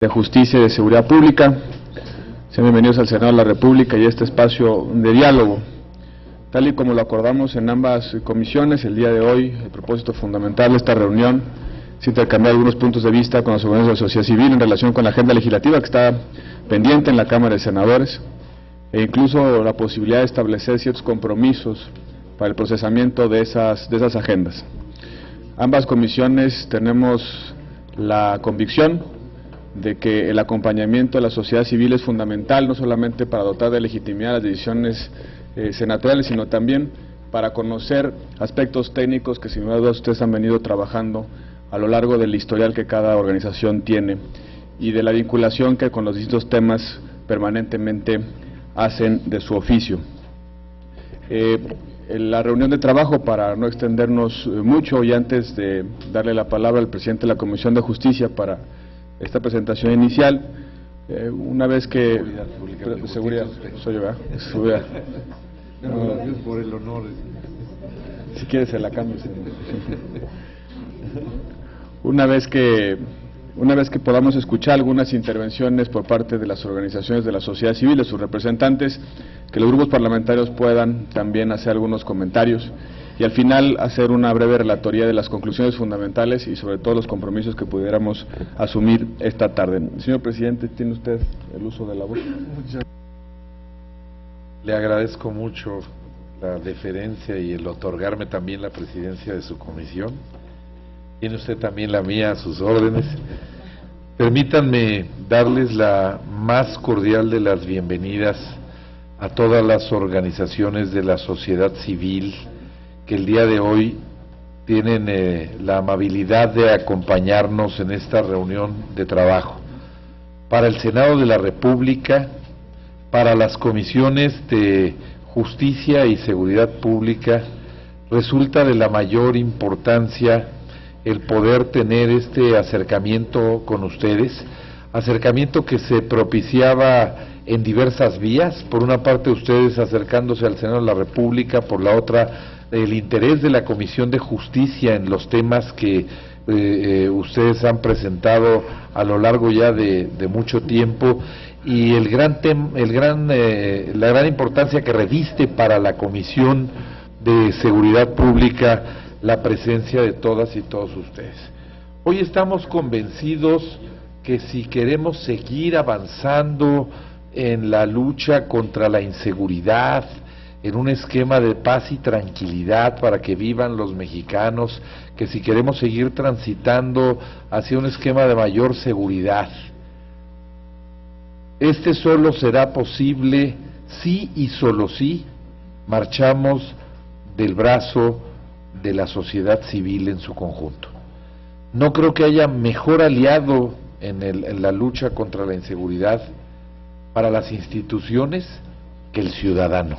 de Justicia y de Seguridad Pública. Sean bienvenidos al Senado de la República y a este espacio de diálogo. Tal y como lo acordamos en ambas comisiones, el día de hoy, el propósito fundamental de esta reunión es intercambiar algunos puntos de vista con los organismos de la sociedad civil en relación con la agenda legislativa que está pendiente en la Cámara de Senadores, e incluso la posibilidad de establecer ciertos compromisos para el procesamiento de esas agendas. Ambas comisiones tenemos la convicción de que el acompañamiento de la sociedad civil es fundamental, no solamente para dotar de legitimidad las decisiones senatoriales, sino también para conocer aspectos técnicos que sin duda ustedes han venido trabajando a lo largo del historial que cada organización tiene y de la vinculación que con los distintos temas permanentemente hacen de su oficio. En la reunión de trabajo, para no extendernos mucho y antes de darle la palabra al presidente de la Comisión de Justicia para esta presentación inicial, una vez que... Seguridad, soy yo, ¿verdad? Seguridad. No, gracias por el honor. Si quieres se la cambio. Una vez que podamos escuchar algunas intervenciones por parte de las organizaciones de la sociedad civil, de sus representantes, que los grupos parlamentarios puedan también hacer algunos comentarios y al final hacer una breve relatoría de las conclusiones fundamentales y sobre todo los compromisos que pudiéramos asumir esta tarde. Señor presidente, tiene usted el uso de la voz. Le agradezco mucho la deferencia y el otorgarme también la presidencia de su comisión. Tiene usted también la mía a sus órdenes. Permítanme darles la más cordial de las bienvenidas a todas las organizaciones de la sociedad civil que el día de hoy tienen la amabilidad de acompañarnos en esta reunión de trabajo. Para el Senado de la República, para las comisiones de Justicia y Seguridad Pública, resulta de la mayor importancia el poder tener este acercamiento con ustedes, acercamiento que se propiciaba en diversas vías, por una parte ustedes acercándose al Senado de la República, por la otra el interés de la Comisión de Justicia en los temas que ustedes han presentado a lo largo ya de mucho tiempo, y la gran importancia que reviste para la Comisión de Seguridad Pública la presencia de todas y todos ustedes. Hoy estamos convencidos que si queremos seguir avanzando en la lucha contra la inseguridad, en un esquema de paz y tranquilidad para que vivan los mexicanos, que si queremos seguir transitando hacia un esquema de mayor seguridad, este solo será posible si y solo si marchamos del brazo de la sociedad civil en su conjunto. No creo que haya mejor aliado en la lucha contra la inseguridad para las instituciones que el ciudadano.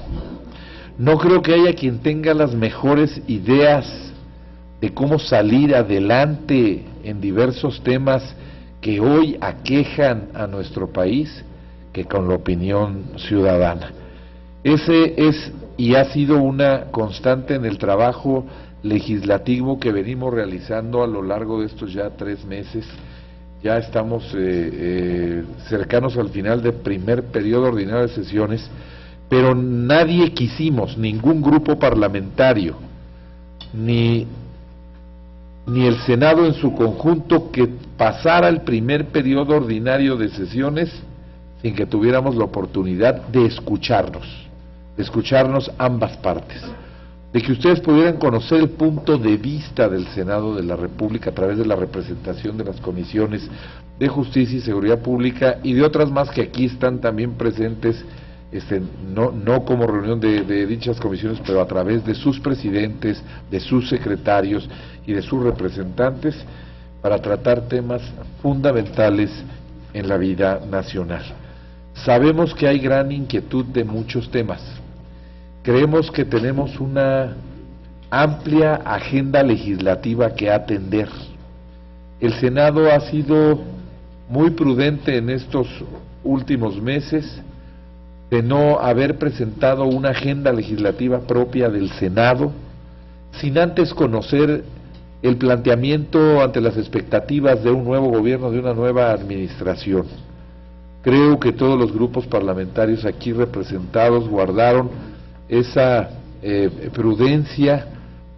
No creo que haya quien tenga las mejores ideas de cómo salir adelante en diversos temas que hoy aquejan a nuestro país que con la opinión ciudadana. Ese es y ha sido una constante en el trabajo legislativo que venimos realizando a lo largo de estos ya 3 meses. Ya estamos cercanos al final del primer periodo ordinario de sesiones, pero nadie quisimos, ningún grupo parlamentario, ni el Senado en su conjunto, que pasara el primer periodo ordinario de sesiones sin que tuviéramos la oportunidad de escucharnos ambas partes, de que ustedes pudieran conocer el punto de vista del Senado de la República a través de la representación de las comisiones de Justicia y Seguridad Pública y de otras más que aquí están también presentes, no como reunión de dichas comisiones, pero a través de sus presidentes, de sus secretarios y de sus representantes, para tratar temas fundamentales en la vida nacional. Sabemos que hay gran inquietud de muchos temas. Creemos que tenemos una amplia agenda legislativa que atender. El Senado ha sido muy prudente en estos últimos meses de no haber presentado una agenda legislativa propia del Senado, sin antes conocer el planteamiento ante las expectativas de un nuevo gobierno, de una nueva administración. Creo que todos los grupos parlamentarios aquí representados guardaron esa prudencia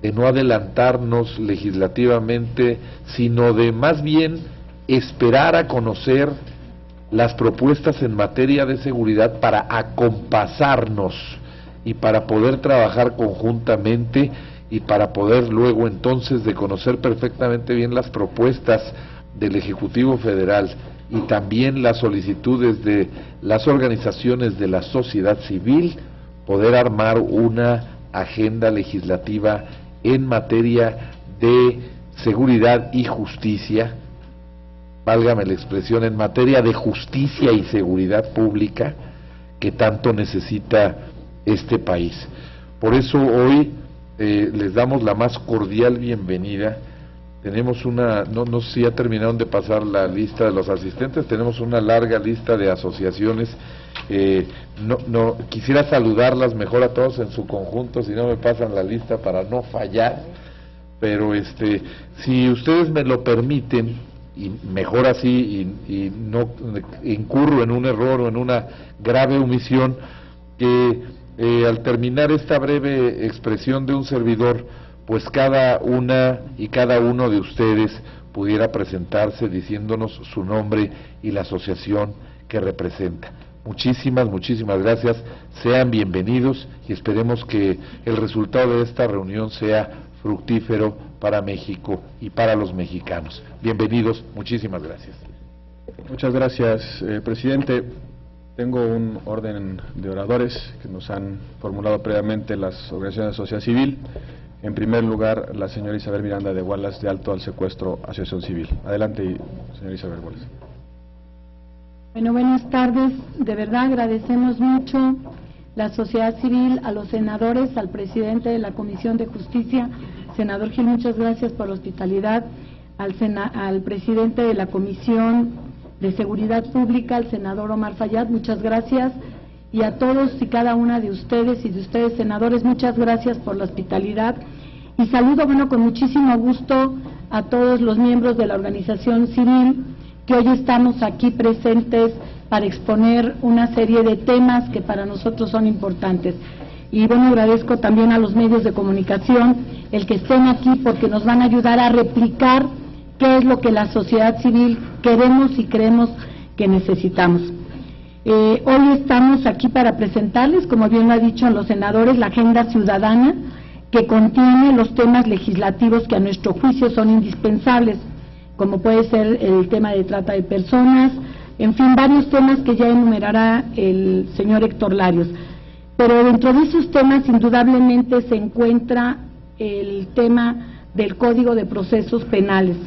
de no adelantarnos legislativamente, sino de más bien esperar a conocer las propuestas en materia de seguridad para acompasarnos y para poder trabajar conjuntamente y para poder luego entonces de conocer perfectamente bien las propuestas del Ejecutivo Federal y también las solicitudes de las organizaciones de la sociedad civil, poder armar una agenda legislativa en materia de seguridad y justicia, válgame la expresión, en materia de justicia y seguridad pública que tanto necesita este país. Por eso hoy les damos la más cordial bienvenida. Tenemos no sé si ya terminaron de pasar la lista de los asistentes, tenemos una larga lista de asociaciones. Quisiera saludarlas mejor a todos en su conjunto, si no me pasan la lista para no fallar, pero si ustedes me lo permiten, y mejor así, y no incurro en un error o en una grave omisión, que al terminar esta breve expresión de un servidor, pues cada una y cada uno de ustedes pudiera presentarse diciéndonos su nombre y la asociación que representa. Muchísimas gracias, sean bienvenidos y esperemos que el resultado de esta reunión sea fructífero para México y para los mexicanos. Bienvenidos, muchísimas gracias. Muchas gracias, presidente. Tengo un orden de oradores que nos han formulado previamente las organizaciones de sociedad civil. En primer lugar, la señora Isabel Miranda de Wallace, de Alto al Secuestro, Asociación Civil. Adelante, señora Isabel Wallace. Bueno, buenas tardes. De verdad agradecemos mucho la sociedad civil, a los senadores, al presidente de la Comisión de Justicia, senador Gil, muchas gracias por la hospitalidad, al presidente de la Comisión de Seguridad Pública, al senador Omar Fayad, muchas gracias, y a todos y cada una de ustedes y de ustedes senadores, muchas gracias por la hospitalidad, y saludo, con muchísimo gusto a todos los miembros de la organización civil que hoy estamos aquí presentes para exponer una serie de temas que para nosotros son importantes. Y agradezco también a los medios de comunicación el que estén aquí porque nos van a ayudar a replicar qué es lo que la sociedad civil queremos y creemos que necesitamos. Hoy estamos aquí para presentarles, como bien lo han dicho los senadores, la agenda ciudadana que contiene los temas legislativos que a nuestro juicio son indispensables, como puede ser el tema de trata de personas, en fin, varios temas que ya enumerará el señor Héctor Larios. Pero dentro de esos temas indudablemente se encuentra el tema del Código de Procesos Penales.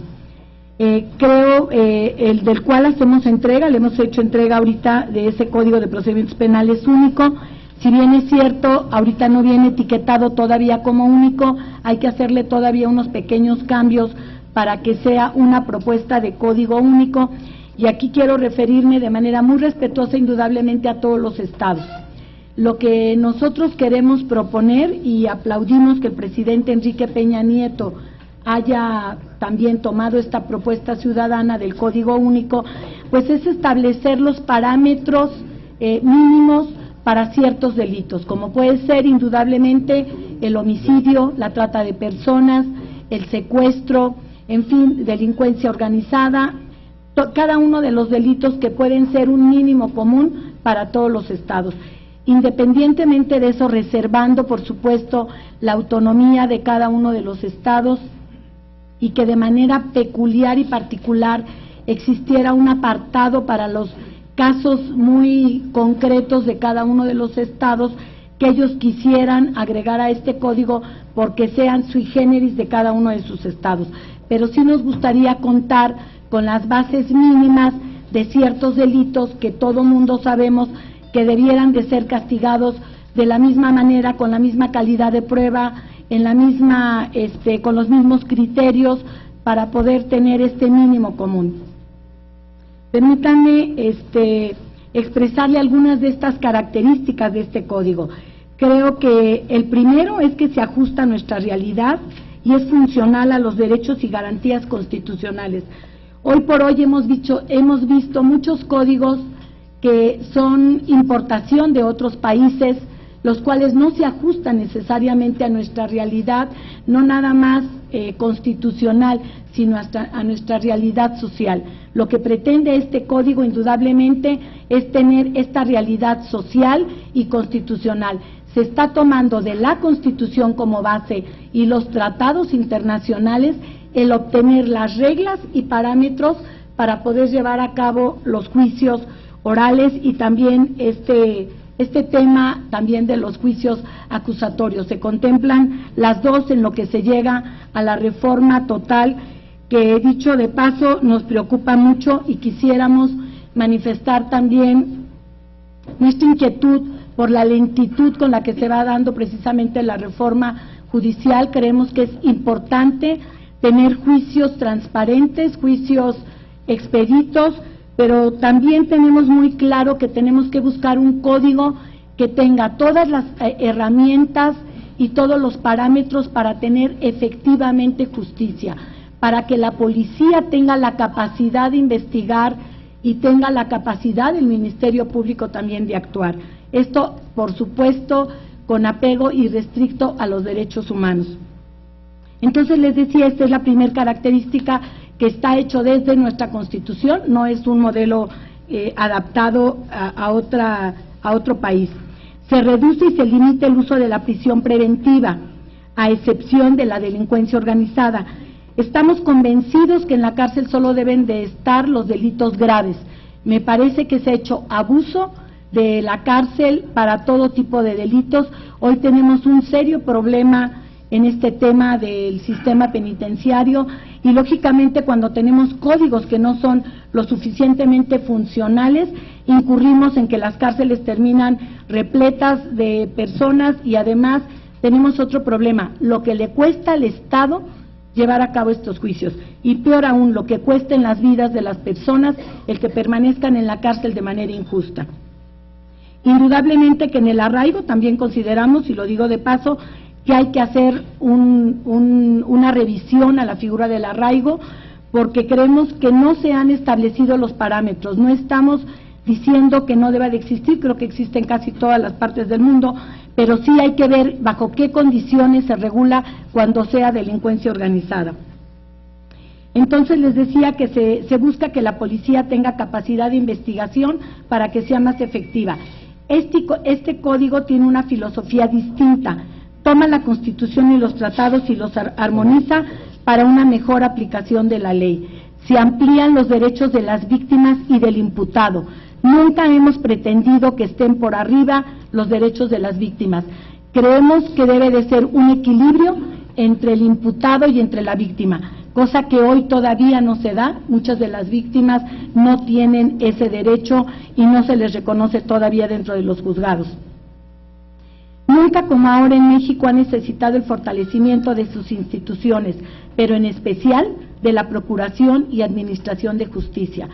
Creo el del cual hacemos entrega, le hemos hecho entrega ahorita de ese Código de Procedimientos Penales único. Si bien es cierto, ahorita no viene etiquetado todavía como único, hay que hacerle todavía unos pequeños cambios para que sea una propuesta de código único, y aquí quiero referirme de manera muy respetuosa indudablemente a todos los estados. Lo que nosotros queremos proponer, y aplaudimos que el presidente Enrique Peña Nieto haya también tomado esta propuesta ciudadana del Código Único, pues es establecer los parámetros mínimos para ciertos delitos, como puede ser indudablemente el homicidio, la trata de personas, el secuestro, en fin, delincuencia organizada, cada uno de los delitos que pueden ser un mínimo común para todos los estados. Independientemente de eso, reservando, por supuesto, la autonomía de cada uno de los estados, y que de manera peculiar y particular existiera un apartado para los casos muy concretos de cada uno de los estados que ellos quisieran agregar a este código porque sean sui generis de cada uno de sus estados. Pero sí nos gustaría contar con las bases mínimas de ciertos delitos que todo mundo sabemos que debieran de ser castigados de la misma manera, con la misma calidad de prueba, en la misma, con los mismos criterios para poder tener este mínimo común. Permítanme expresarle algunas de estas características de este código. Creo que el primero es que se ajusta a nuestra realidad y es funcional a los derechos y garantías constitucionales. Hoy por hoy hemos visto muchos códigos que son importación de otros países, los cuales no se ajustan necesariamente a nuestra realidad, no nada más constitucional, sino hasta a nuestra realidad social. Lo que pretende este código indudablemente es tener esta realidad social y constitucional. Se está tomando de la Constitución como base y los tratados internacionales el obtener las reglas y parámetros para poder llevar a cabo los juicios orales y también este tema también de los juicios acusatorios. Se contemplan las dos en lo que se llega a la reforma total, que dicho de paso nos preocupa mucho y quisiéramos manifestar también nuestra inquietud por la lentitud con la que se va dando precisamente la reforma judicial. Creemos que es importante tener juicios transparentes, juicios expeditos, pero también tenemos muy claro que tenemos que buscar un código que tenga todas las herramientas y todos los parámetros para tener efectivamente justicia, para que la policía tenga la capacidad de investigar y tenga la capacidad del Ministerio Público también de actuar. Esto, por supuesto, con apego irrestricto a los derechos humanos. Entonces, les decía, esta es la primera característica, que está hecho desde nuestra Constitución, no es un modelo adaptado a otro país. Se reduce y se limita el uso de la prisión preventiva, a excepción de la delincuencia organizada. Estamos convencidos que en la cárcel solo deben de estar los delitos graves. Me parece que se ha hecho abuso de la cárcel para todo tipo de delitos. Hoy tenemos un serio problema en este tema del sistema penitenciario y lógicamente cuando tenemos códigos que no son lo suficientemente funcionales, incurrimos en que las cárceles terminan repletas de personas y además tenemos otro problema, lo que le cuesta al Estado llevar a cabo estos juicios y peor aún, lo que cuesta en las vidas de las personas el que permanezcan en la cárcel de manera injusta. Indudablemente que en el arraigo también consideramos, y lo digo de paso, que hay que hacer una revisión a la figura del arraigo, porque creemos que no se han establecido los parámetros. No estamos diciendo que no deba de existir, creo que existe en casi todas las partes del mundo, pero sí hay que ver bajo qué condiciones se regula cuando sea delincuencia organizada. Entonces les decía que se busca que la policía tenga capacidad de investigación para que sea más efectiva. Este código tiene una filosofía distinta, toma la Constitución y los tratados y los armoniza para una mejor aplicación de la ley. Se amplían los derechos de las víctimas y del imputado. Nunca hemos pretendido que estén por arriba los derechos de las víctimas. Creemos que debe de ser un equilibrio entre el imputado y entre la víctima, cosa que hoy todavía no se da. Muchas de las víctimas no tienen ese derecho y no se les reconoce todavía dentro de los juzgados. Nunca como ahora en México ha necesitado el fortalecimiento de sus instituciones, pero en especial de la Procuración y Administración de Justicia.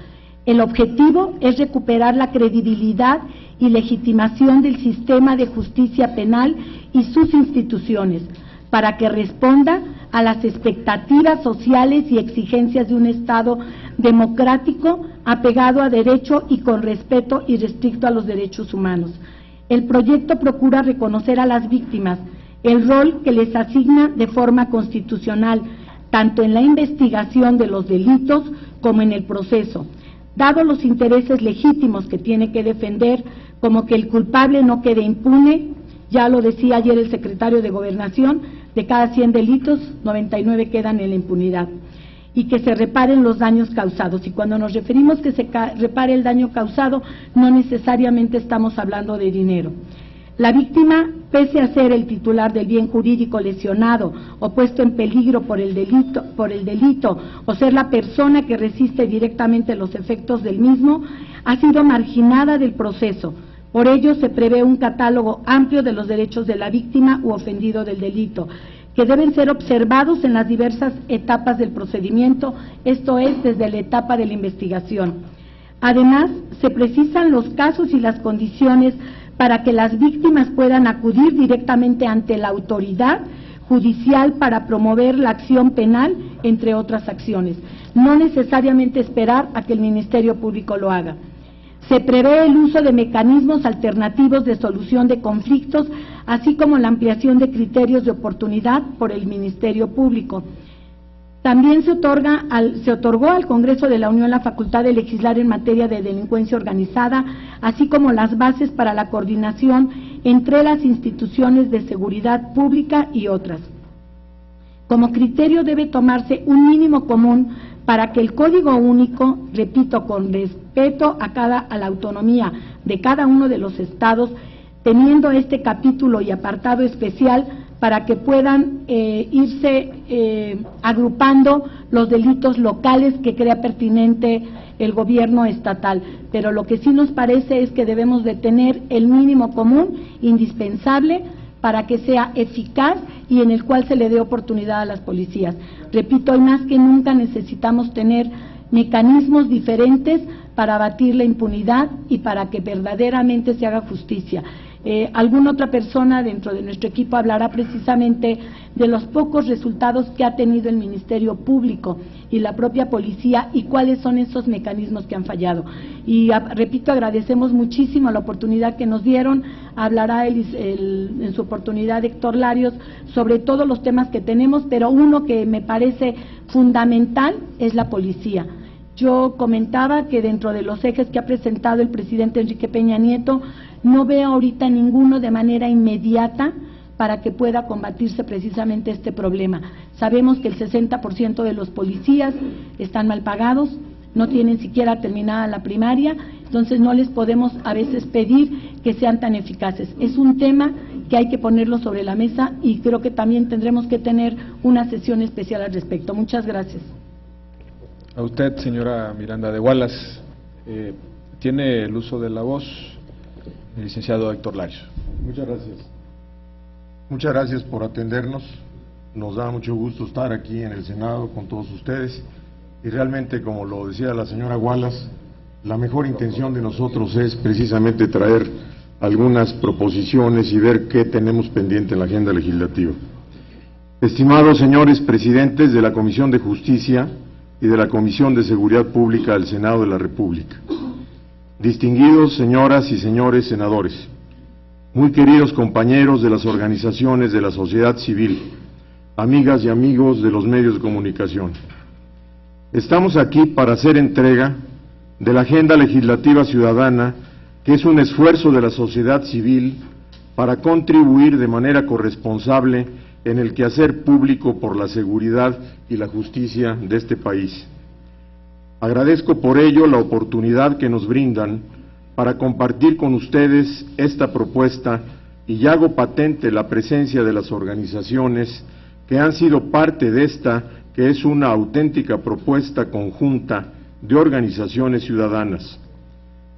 El objetivo es recuperar la credibilidad y legitimación del sistema de justicia penal y sus instituciones, para que responda a las expectativas sociales y exigencias de un Estado democrático, apegado a derecho y con respeto irrestricto a los derechos humanos. El proyecto procura reconocer a las víctimas el rol que les asigna de forma constitucional, tanto en la investigación de los delitos como en el proceso, dado los intereses legítimos que tiene que defender, como que el culpable no quede impune. Ya lo decía ayer el secretario de Gobernación, de cada 100 delitos, 99 quedan en la impunidad, y que se reparen los daños causados. Y cuando nos referimos que se repare el daño causado, no necesariamente estamos hablando de dinero. La víctima, pese a ser el titular del bien jurídico lesionado o puesto en peligro por el delito o ser la persona que resiste directamente los efectos del mismo, ha sido marginada del proceso. Por ello se prevé un catálogo amplio de los derechos de la víctima u ofendido del delito, que deben ser observados en las diversas etapas del procedimiento, esto es, desde la etapa de la investigación. Además, se precisan los casos y las condiciones para que las víctimas puedan acudir directamente ante la autoridad judicial para promover la acción penal, entre otras acciones. No necesariamente esperar a que el Ministerio Público lo haga. Se prevé el uso de mecanismos alternativos de solución de conflictos, así como la ampliación de criterios de oportunidad por el Ministerio Público. También se otorgó al Congreso de la Unión la facultad de legislar en materia de delincuencia organizada, así como las bases para la coordinación entre las instituciones de seguridad pública y otras. Como criterio debe tomarse un mínimo común para que el Código Único, repito, con respeto a la autonomía de cada uno de los estados, teniendo este capítulo y apartado especial para que puedan irse agrupando los delitos locales que crea pertinente el gobierno estatal. Pero lo que sí nos parece es que debemos de tener el mínimo común indispensable para que sea eficaz y en el cual se le dé oportunidad a las policías. Repito, hoy más que nunca necesitamos tener mecanismos diferentes para abatir la impunidad y para que verdaderamente se haga justicia. Alguna otra persona dentro de nuestro equipo hablará precisamente de los pocos resultados que ha tenido el Ministerio Público y la propia policía y cuáles son esos mecanismos que han fallado. Y repito, agradecemos muchísimo la oportunidad que nos dieron. Hablará en su oportunidad Héctor Larios sobre todos los temas que tenemos, pero uno que me parece fundamental es la policía. Yo comentaba que dentro de los ejes que ha presentado el presidente Enrique Peña Nieto, no veo ahorita ninguno de manera inmediata para que pueda combatirse precisamente este problema. Sabemos que el 60% de los policías están mal pagados, no tienen siquiera terminada la primaria, entonces no les podemos a veces pedir que sean tan eficaces. Es un tema que hay que ponerlo sobre la mesa y creo que también tendremos que tener una sesión especial al respecto. Muchas gracias. A usted, señora Miranda de Wallace, tiene el uso de la voz el licenciado Héctor Larios. Muchas gracias. Muchas gracias por atendernos. Nos da mucho gusto estar aquí en el Senado con todos ustedes y realmente, como lo decía la señora Wallace, la mejor intención de nosotros es precisamente traer algunas proposiciones y ver qué tenemos pendiente en la agenda legislativa. Estimados señores presidentes de la Comisión de Justicia y de la Comisión de Seguridad Pública del Senado de la República, distinguidos señoras y señores senadores, muy queridos compañeros de las organizaciones de la sociedad civil, amigas y amigos de los medios de comunicación, estamos aquí para hacer entrega de la agenda legislativa ciudadana, que es un esfuerzo de la sociedad civil para contribuir de manera corresponsable en el quehacer público por la seguridad y la justicia de este país. Agradezco por ello la oportunidad que nos brindan para compartir con ustedes esta propuesta y hago patente la presencia de las organizaciones que han sido parte de esta, que es una auténtica propuesta conjunta de organizaciones ciudadanas.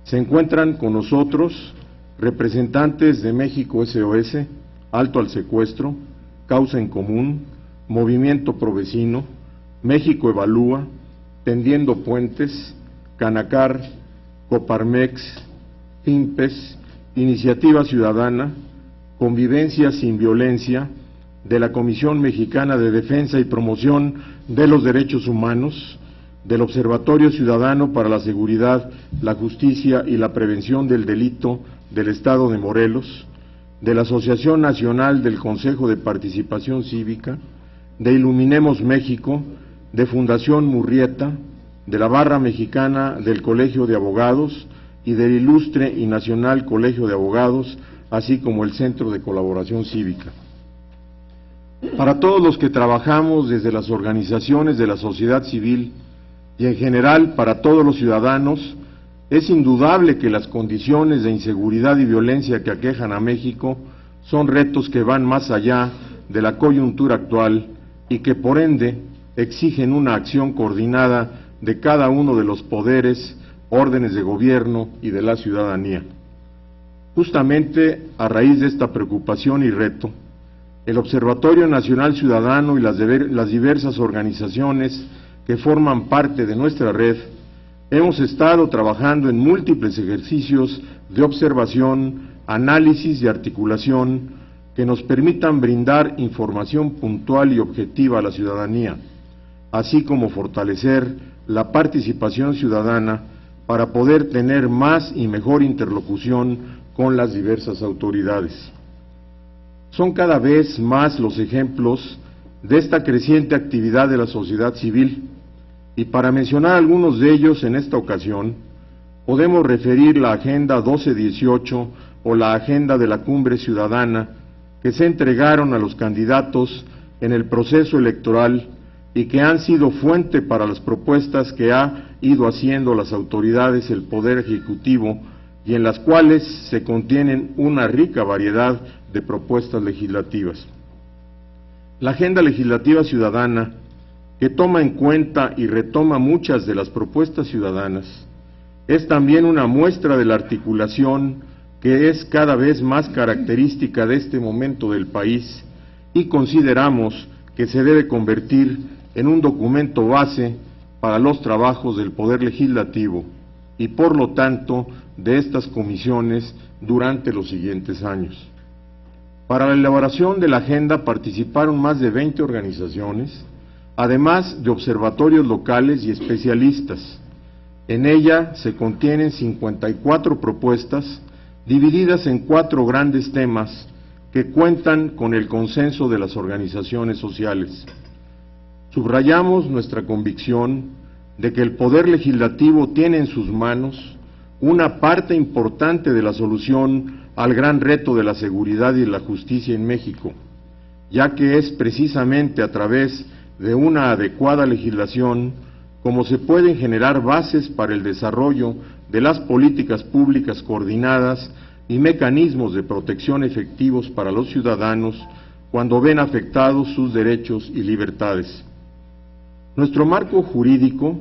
Se encuentran con nosotros representantes de México SOS, Alto al Secuestro, Causa en Común, Movimiento Provecino, México Evalúa, Tendiendo Puentes, Canacar, Coparmex, FIMPES, Iniciativa Ciudadana, Convivencia sin Violencia, de la Comisión Mexicana de Defensa y Promoción de los Derechos Humanos, del Observatorio Ciudadano para la Seguridad, la Justicia y la Prevención del Delito del Estado de Morelos, de la Asociación Nacional del Consejo de Participación Cívica, de Iluminemos México, de Fundación Murrieta, de la Barra Mexicana del Colegio de Abogados y del Ilustre y Nacional Colegio de Abogados, así como el Centro de Colaboración Cívica. Para todos los que trabajamos desde las organizaciones de la sociedad civil y en general para todos los ciudadanos, es indudable que las condiciones de inseguridad y violencia que aquejan a México son retos que van más allá de la coyuntura actual y que por ende exigen una acción coordinada de cada uno de los poderes, órdenes de gobierno y de la ciudadanía. Justamente a raíz de esta preocupación y reto, el Observatorio Nacional Ciudadano y las diversas organizaciones que forman parte de nuestra red, hemos estado trabajando en múltiples ejercicios de observación, análisis y articulación que nos permitan brindar información puntual y objetiva a la ciudadanía, así como fortalecer la participación ciudadana para poder tener más y mejor interlocución con las diversas autoridades. Son cada vez más los ejemplos de esta creciente actividad de la sociedad civil, y para mencionar algunos de ellos en esta ocasión, podemos referir la Agenda 1218 o la Agenda de la Cumbre Ciudadana, que se entregaron a los candidatos en el proceso electoral y que han sido fuente para las propuestas que ha ido haciendo las autoridades del Poder Ejecutivo y en las cuales se contienen una rica variedad de propuestas legislativas. La Agenda Legislativa Ciudadana, que toma en cuenta y retoma muchas de las propuestas ciudadanas, es también una muestra de la articulación que es cada vez más característica de este momento del país y consideramos que se debe convertir en un documento base para los trabajos del Poder Legislativo y por lo tanto de estas comisiones durante los siguientes años. Para la elaboración de la agenda participaron más de 20 organizaciones, además de observatorios locales y especialistas. En ella se contienen 54 propuestas divididas en 4 grandes temas que cuentan con el consenso de las organizaciones sociales. Subrayamos nuestra convicción de que el Poder Legislativo tiene en sus manos una parte importante de la solución al gran reto de la seguridad y la justicia en México, ya que es precisamente a través de una adecuada legislación como se pueden generar bases para el desarrollo de las políticas públicas coordinadas y mecanismos de protección efectivos para los ciudadanos cuando ven afectados sus derechos y libertades. Nuestro marco jurídico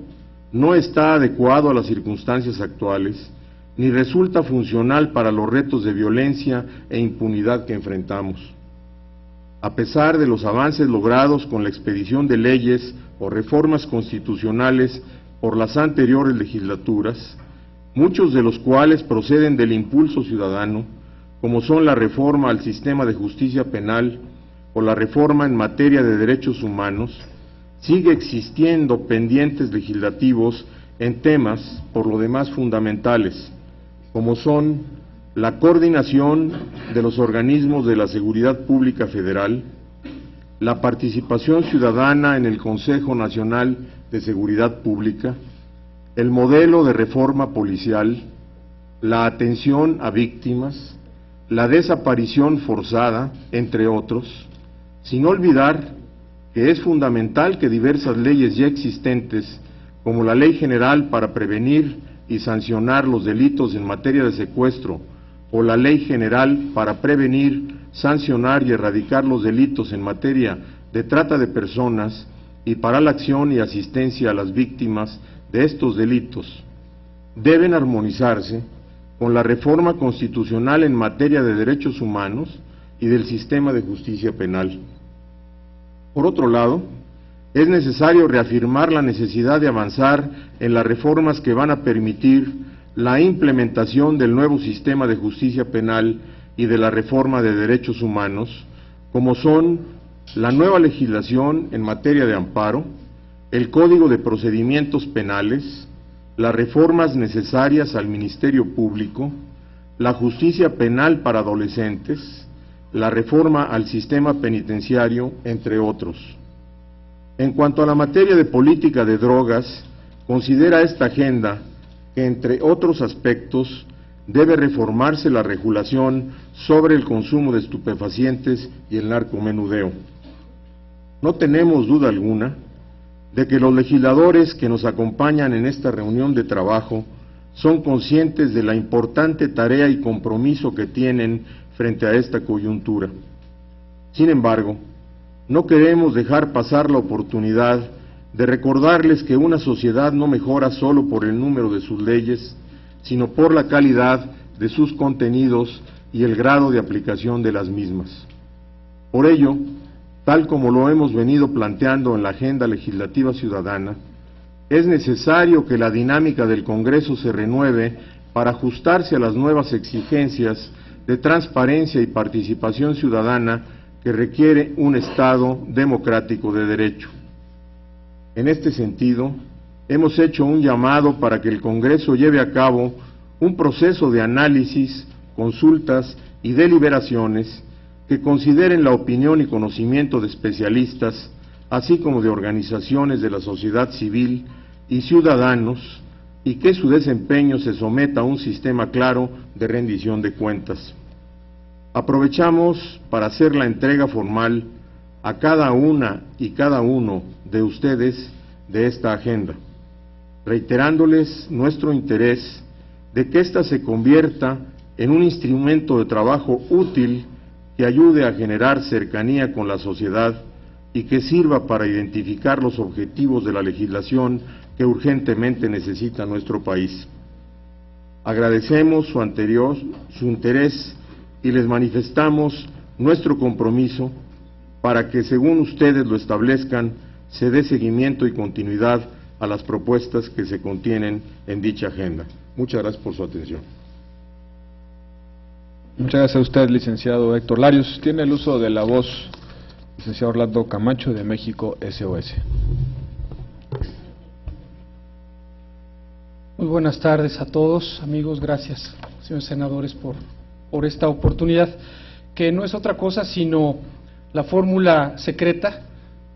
no está adecuado a las circunstancias actuales, ni resulta funcional para los retos de violencia e impunidad que enfrentamos. A pesar de los avances logrados con la expedición de leyes o reformas constitucionales por las anteriores legislaturas, muchos de los cuales proceden del impulso ciudadano, como son la reforma al sistema de justicia penal o la reforma en materia de derechos humanos, sigue existiendo pendientes legislativos en temas, por lo demás fundamentales, como son la coordinación de los organismos de la seguridad pública federal, la participación ciudadana en el Consejo Nacional de Seguridad Pública, el modelo de reforma policial, la atención a víctimas, la desaparición forzada, entre otros, sin olvidar que es fundamental que diversas leyes ya existentes, como la Ley General para prevenir y sancionar los delitos en materia de secuestro, o la Ley General para prevenir, sancionar y erradicar los delitos en materia de trata de personas y para la acción y asistencia a las víctimas de estos delitos, deben armonizarse con la reforma constitucional en materia de derechos humanos y del sistema de justicia penal. Por otro lado, es necesario reafirmar la necesidad de avanzar en las reformas que van a permitir la implementación del nuevo sistema de justicia penal y de la reforma de derechos humanos, como son la nueva legislación en materia de amparo, el Código de Procedimientos Penales, las reformas necesarias al Ministerio Público, la justicia penal para adolescentes, la reforma al sistema penitenciario, entre otros. En cuanto a la materia de política de drogas, considera esta agenda que, entre otros aspectos, debe reformarse la regulación sobre el consumo de estupefacientes y el narcomenudeo. No tenemos duda alguna de que los legisladores que nos acompañan en esta reunión de trabajo son conscientes de la importante tarea y compromiso que tienen frente a esta coyuntura. Sin embargo, no queremos dejar pasar la oportunidad de recordarles que una sociedad no mejora solo por el número de sus leyes, sino por la calidad de sus contenidos y el grado de aplicación de las mismas. Por ello, tal como lo hemos venido planteando en la Agenda Legislativa Ciudadana, es necesario que la dinámica del Congreso se renueve para ajustarse a las nuevas exigencias de transparencia y participación ciudadana que requiere un Estado democrático de derecho. En este sentido, hemos hecho un llamado para que el Congreso lleve a cabo un proceso de análisis, consultas y deliberaciones que consideren la opinión y conocimiento de especialistas, así como de organizaciones de la sociedad civil y ciudadanos, y que su desempeño se someta a un sistema claro de rendición de cuentas. Aprovechamos para hacer la entrega formal a cada una y cada uno de ustedes de esta agenda, reiterándoles nuestro interés de que ésta se convierta en un instrumento de trabajo útil que ayude a generar cercanía con la sociedad y que sirva para identificar los objetivos de la legislación que urgentemente necesita nuestro país. Agradecemos su interés y les manifestamos nuestro compromiso para que, según ustedes lo establezcan, se dé seguimiento y continuidad a las propuestas que se contienen en dicha agenda. Muchas gracias por su atención. Muchas gracias a usted, licenciado Héctor Larios. Tiene el uso de la voz, licenciado Orlando Camacho, de México SOS. Muy buenas tardes a todos, amigos. Gracias, señores senadores, por esta oportunidad, que no es otra cosa sino la fórmula secreta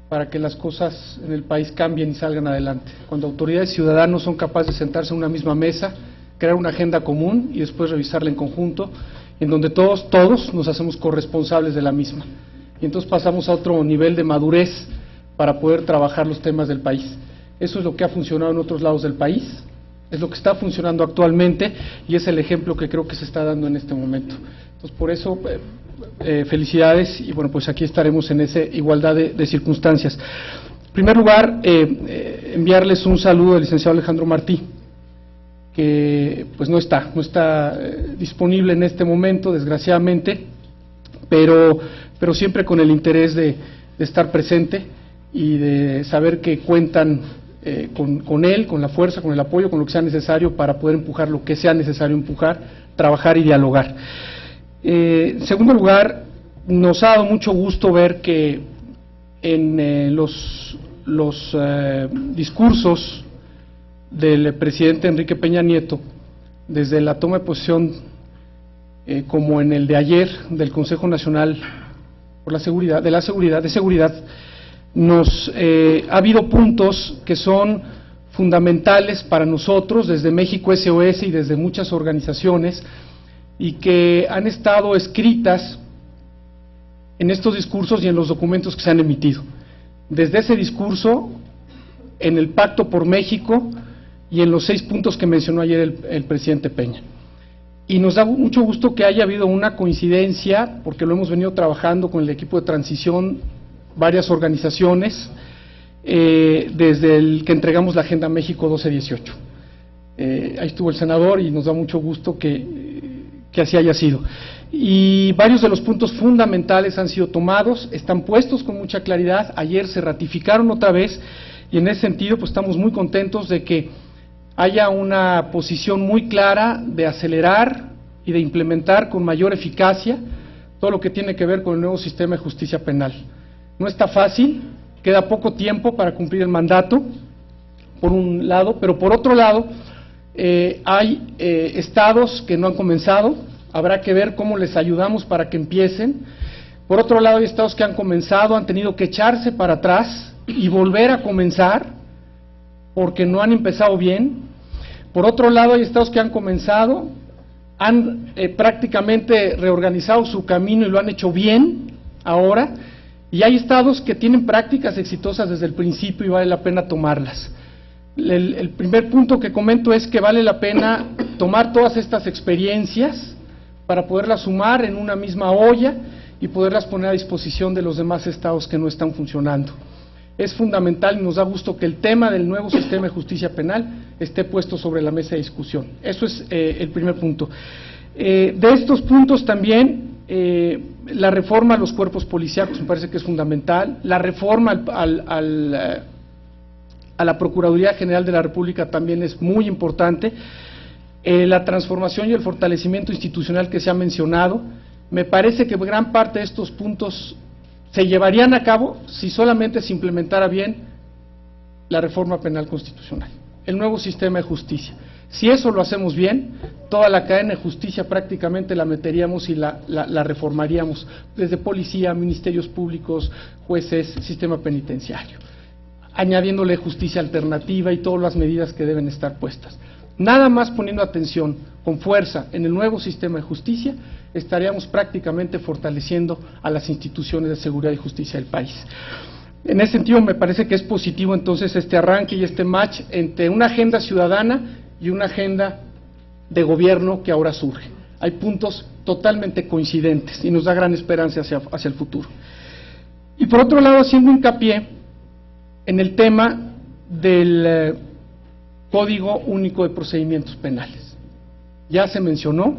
para que las cosas en el país cambien y salgan adelante. Cuando autoridades y ciudadanos son capaces de sentarse en una misma mesa, crear una agenda común y después revisarla en conjunto, en donde todos nos hacemos corresponsables de la misma. Y entonces pasamos a otro nivel de madurez para poder trabajar los temas del país. Eso es lo que ha funcionado en otros lados del país, es lo que está funcionando actualmente y es el ejemplo que creo que se está dando en este momento. Entonces, por eso, felicidades y bueno, pues aquí estaremos en esa igualdad de circunstancias. En primer lugar, enviarles un saludo al licenciado Alejandro Martí, que pues no está disponible en este momento, desgraciadamente, pero siempre con el interés de estar presente y de saber que cuentan con él, con la fuerza, con el apoyo, con lo que sea necesario para poder empujar lo que sea necesario empujar, trabajar y dialogar. En segundo lugar, nos ha dado mucho gusto ver que en los discursos del presidente Enrique Peña Nieto, desde la toma de posesión como en el de ayer del Consejo Nacional por la Seguridad, de Seguridad, ha habido puntos que son fundamentales para nosotros desde México SOS y desde muchas organizaciones y que han estado escritas en estos discursos y en los documentos que se han emitido. Desde ese discurso, en el Pacto por México y en los 6 puntos que mencionó ayer el presidente Peña. Y nos da mucho gusto que haya habido una coincidencia, porque lo hemos venido trabajando con el equipo de transición, varias organizaciones, desde el que entregamos la Agenda México 1218. Ahí estuvo el senador y nos da mucho gusto que así haya sido. Y varios de los puntos fundamentales han sido tomados, están puestos con mucha claridad, ayer se ratificaron otra vez, y en ese sentido pues estamos muy contentos de que haya una posición muy clara de acelerar y de implementar con mayor eficacia todo lo que tiene que ver con el nuevo sistema de justicia penal. No está fácil, queda poco tiempo para cumplir el mandato, por un lado, pero por otro lado, hay estados que no han comenzado, habrá que ver cómo les ayudamos para que empiecen. Por otro lado, hay estados que han comenzado, han tenido que echarse para atrás y volver a comenzar, porque no han empezado bien. Por otro lado, hay estados que han comenzado, han prácticamente reorganizado su camino y lo han hecho bien ahora, y hay estados que tienen prácticas exitosas desde el principio y vale la pena tomarlas. El primer punto que comento es que vale la pena tomar todas estas experiencias para poderlas sumar en una misma olla y poderlas poner a disposición de los demás estados que no están funcionando. Es fundamental y nos da gusto que el tema del nuevo sistema de justicia penal esté puesto sobre la mesa de discusión. Eso es el primer punto. De estos puntos también, la reforma a los cuerpos policíacos me parece que es fundamental, la reforma a la Procuraduría General de la República también es muy importante, la transformación y el fortalecimiento institucional que se ha mencionado. Me parece que gran parte de estos puntos se llevarían a cabo si solamente se implementara bien la reforma penal constitucional, el nuevo sistema de justicia. Si eso lo hacemos bien, toda la cadena de justicia prácticamente la meteríamos y la reformaríamos, desde policía, ministerios públicos, jueces, sistema penitenciario, añadiéndole justicia alternativa y todas las medidas que deben estar puestas. Nada más poniendo atención con fuerza en el nuevo sistema de justicia, estaríamos prácticamente fortaleciendo a las instituciones de seguridad y justicia del país. En ese sentido, me parece que es positivo entonces este arranque y este match entre una agenda ciudadana y una agenda de gobierno que ahora surge. Hay puntos totalmente coincidentes y nos da gran esperanza hacia el futuro. Y por otro lado, haciendo hincapié en el tema del Código Único de Procedimientos Penales. Ya se mencionó,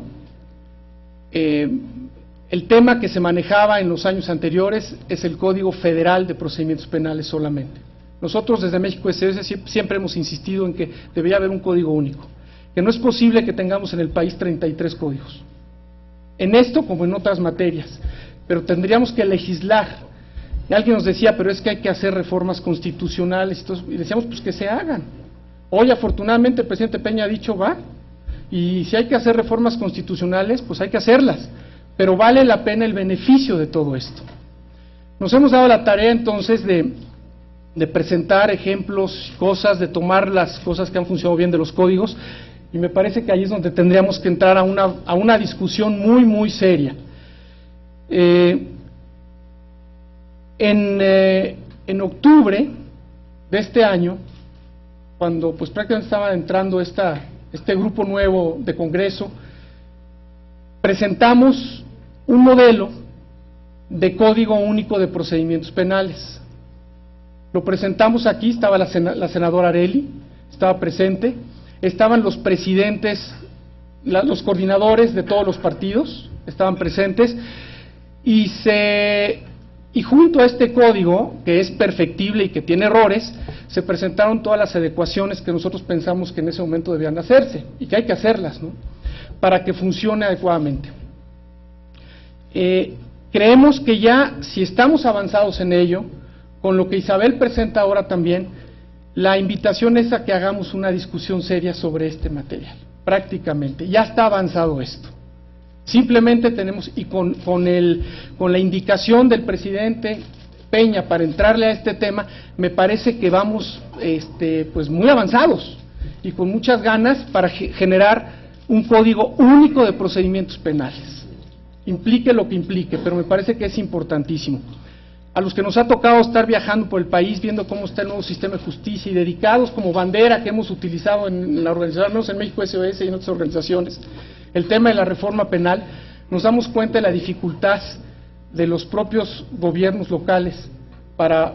el tema que se manejaba en los años anteriores es el Código Federal de Procedimientos Penales solamente. Nosotros desde México SOS siempre hemos insistido en que debería haber un código único, que no es posible que tengamos en el país 33 códigos, en esto como en otras materias, pero tendríamos que legislar. Y alguien nos decía, pero es que hay que hacer reformas constitucionales, y decíamos, pues que se hagan. Hoy afortunadamente el presidente Peña ha dicho, va, y si hay que hacer reformas constitucionales, pues hay que hacerlas, pero vale la pena el beneficio de todo esto. Nos hemos dado la tarea entonces de presentar ejemplos, cosas, de tomar las cosas que han funcionado bien de los códigos, y me parece que ahí es donde tendríamos que entrar a una discusión muy, muy seria. En octubre de este año, cuando pues prácticamente estaba entrando este grupo nuevo de Congreso, presentamos un modelo de Código Único de Procedimientos Penales. Lo presentamos aquí, estaba la senadora Arely, estaba presente, estaban los presidentes, los coordinadores de todos los partidos, estaban presentes, y junto a este código, que es perfectible y que tiene errores, se presentaron todas las adecuaciones que nosotros pensamos que en ese momento debían hacerse, y que hay que hacerlas, ¿no?, para que funcione adecuadamente. Creemos que ya, si estamos avanzados en ello, con lo que Isabel presenta ahora también, la invitación es a que hagamos una discusión seria sobre este material, prácticamente, ya está avanzado esto. Simplemente tenemos, y con la indicación del presidente Peña para entrarle a este tema, me parece que vamos pues muy avanzados y con muchas ganas para generar un código único de procedimientos penales. Implique lo que implique, pero me parece que es importantísimo. A los que nos ha tocado estar viajando por el país, viendo cómo está el nuevo sistema de justicia y dedicados como bandera que hemos utilizado en la organización, al menos en México SOS y en otras organizaciones, el tema de la reforma penal, nos damos cuenta de la dificultad de los propios gobiernos locales para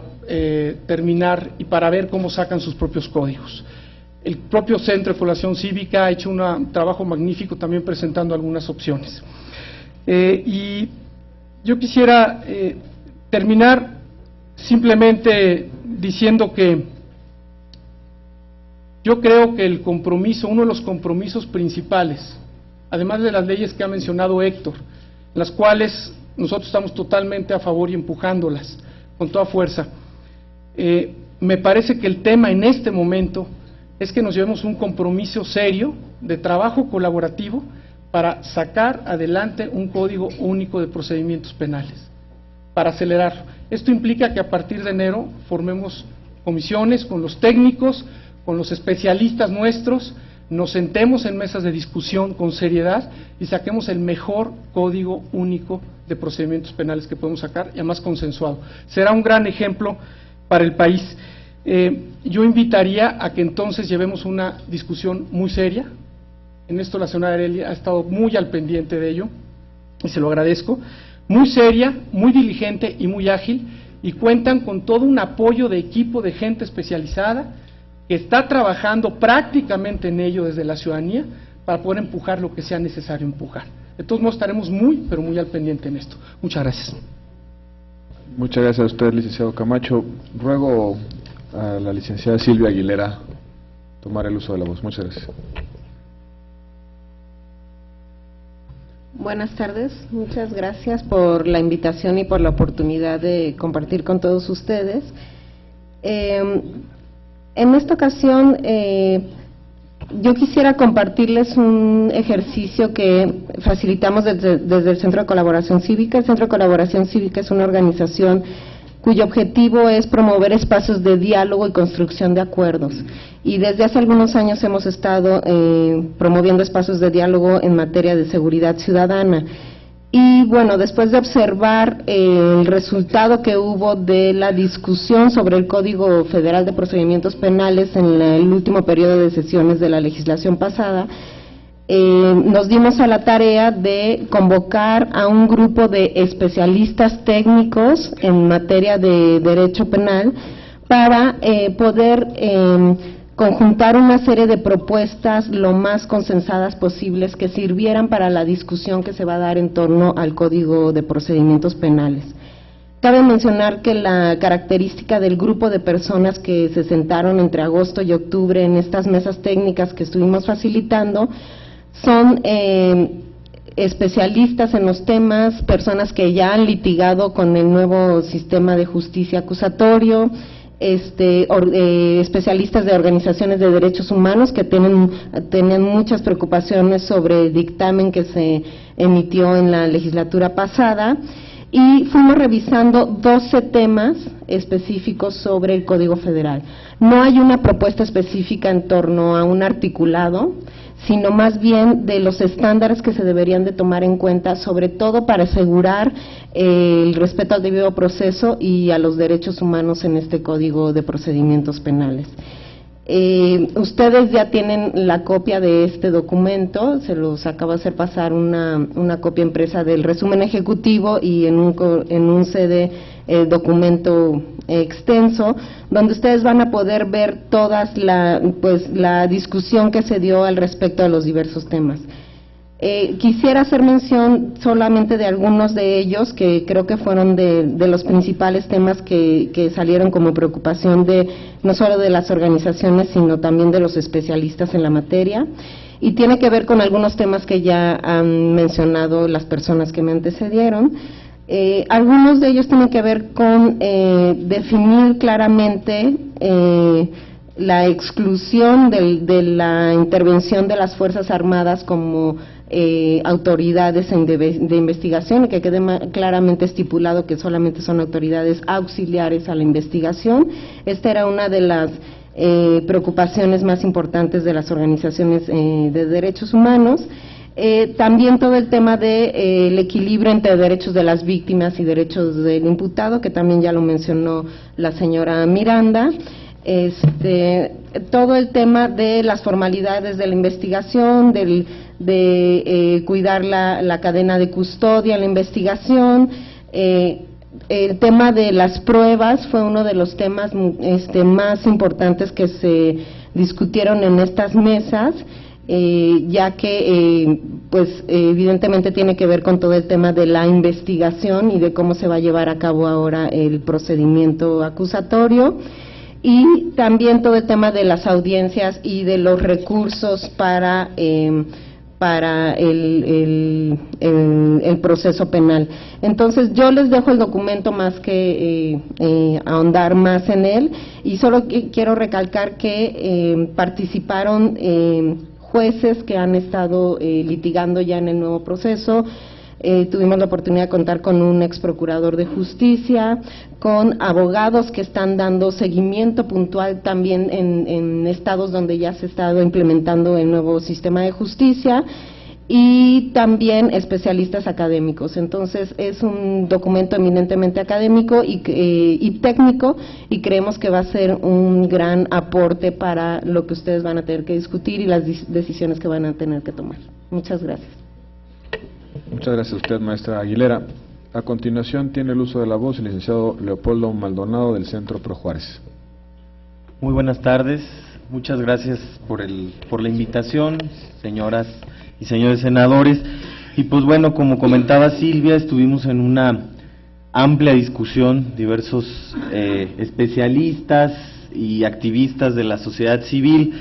terminar y para ver cómo sacan sus propios códigos. El propio Centro de Población Cívica ha hecho un trabajo magnífico también presentando algunas opciones. Y yo quisiera terminar simplemente diciendo que yo creo que el compromiso, uno de los compromisos principales, además de las leyes que ha mencionado Héctor, las cuales nosotros estamos totalmente a favor y empujándolas con toda fuerza, me parece que el tema en este momento es que nos llevemos un compromiso serio de trabajo colaborativo para sacar adelante un Código Único de Procedimientos Penales, para acelerarlo. Esto implica que a partir de enero formemos comisiones con los técnicos, con los especialistas nuestros, nos sentemos en mesas de discusión con seriedad y saquemos el mejor Código Único de Procedimientos Penales que podemos sacar, y además consensuado. Será un gran ejemplo para el país. Yo invitaría a que entonces llevemos una discusión muy seria. En esto la señora Arely ha estado muy al pendiente de ello, y se lo agradezco. Muy seria, muy diligente y muy ágil, y cuentan con todo un apoyo de equipo de gente especializada que está trabajando prácticamente en ello desde la ciudadanía para poder empujar lo que sea necesario empujar. De todos modos estaremos muy, pero muy al pendiente en esto. Muchas gracias. Muchas gracias a usted, licenciado Camacho. Ruego a la licenciada Silvia Aguilera tomar el uso de la voz. Muchas gracias. Buenas tardes, muchas gracias por la invitación y por la oportunidad de compartir con todos ustedes. En esta ocasión yo quisiera compartirles un ejercicio que facilitamos desde el Centro de Colaboración Cívica. El Centro de Colaboración Cívica es una organización cuyo objetivo es promover espacios de diálogo y construcción de acuerdos. Y desde hace algunos años hemos estado promoviendo espacios de diálogo en materia de seguridad ciudadana. Y bueno, después de observar el resultado que hubo de la discusión sobre el Código Federal de Procedimientos Penales en el último periodo de sesiones de la legislación pasada, nos dimos a la tarea de convocar a un grupo de especialistas técnicos en materia de derecho penal para poder conjuntar una serie de propuestas lo más consensadas posibles que sirvieran para la discusión que se va a dar en torno al Código de Procedimientos Penales. Cabe mencionar que la característica del grupo de personas que se sentaron entre agosto y octubre en estas mesas técnicas que estuvimos facilitando son especialistas en los temas, personas que ya han litigado con el nuevo sistema de justicia acusatorio, especialistas de organizaciones de derechos humanos que tienen muchas preocupaciones sobre el dictamen que se emitió en la legislatura pasada, y fuimos revisando 12 temas específicos sobre el Código Federal. No hay una propuesta específica en torno a un articulado, sino más bien de los estándares que se deberían de tomar en cuenta, sobre todo para asegurar el respeto al debido proceso y a los derechos humanos en este Código de Procedimientos Penales. Ustedes ya tienen la copia de este documento, se los acabo de hacer pasar una copia impresa del resumen ejecutivo y en un CD documento extenso, donde ustedes van a poder ver todas la discusión que se dio al respecto de los diversos temas. Quisiera hacer mención solamente de algunos de ellos, que creo que fueron de los principales temas que salieron como preocupación no solo de las organizaciones, sino también de los especialistas en la materia, y tiene que ver con algunos temas que ya han mencionado las personas que me antecedieron. Algunos de ellos tienen que ver con definir claramente la exclusión de la intervención de las Fuerzas Armadas como autoridades de investigación, y que quede claramente estipulado que solamente son autoridades auxiliares a la investigación. Esta era una de las preocupaciones más importantes de las organizaciones de derechos humanos. También todo el tema de el equilibrio entre derechos de las víctimas y derechos del imputado, que también ya lo mencionó la señora Miranda. Todo el tema de las formalidades de la investigación, de cuidar la cadena de custodia, la investigación. El tema de las pruebas fue uno de los temas más importantes que se discutieron en estas mesas, ya que evidentemente tiene que ver con todo el tema de la investigación y de cómo se va a llevar a cabo ahora el procedimiento acusatorio, y también todo el tema de las audiencias y de los recursos para el proceso penal. Entonces yo les dejo el documento más que ahondar más en él, y solo quiero recalcar que participaron jueces que han estado litigando ya en el nuevo proceso. Tuvimos la oportunidad de contar con un ex procurador de justicia, con abogados que están dando seguimiento puntual también en estados donde ya se ha estado implementando el nuevo sistema de justicia, y también especialistas académicos. Entonces es un documento eminentemente académico y técnico, y creemos que va a ser un gran aporte para lo que ustedes van a tener que discutir y las decisiones que van a tener que tomar. Muchas gracias. Muchas gracias a usted, maestra Aguilera. A continuación tiene el uso de la voz el licenciado Leopoldo Maldonado del Centro Pro Juárez. Muy buenas tardes, muchas gracias por la invitación, señoras y señores senadores. Y pues bueno, como comentaba Silvia, estuvimos en una amplia discusión, diversos especialistas y activistas de la sociedad civil,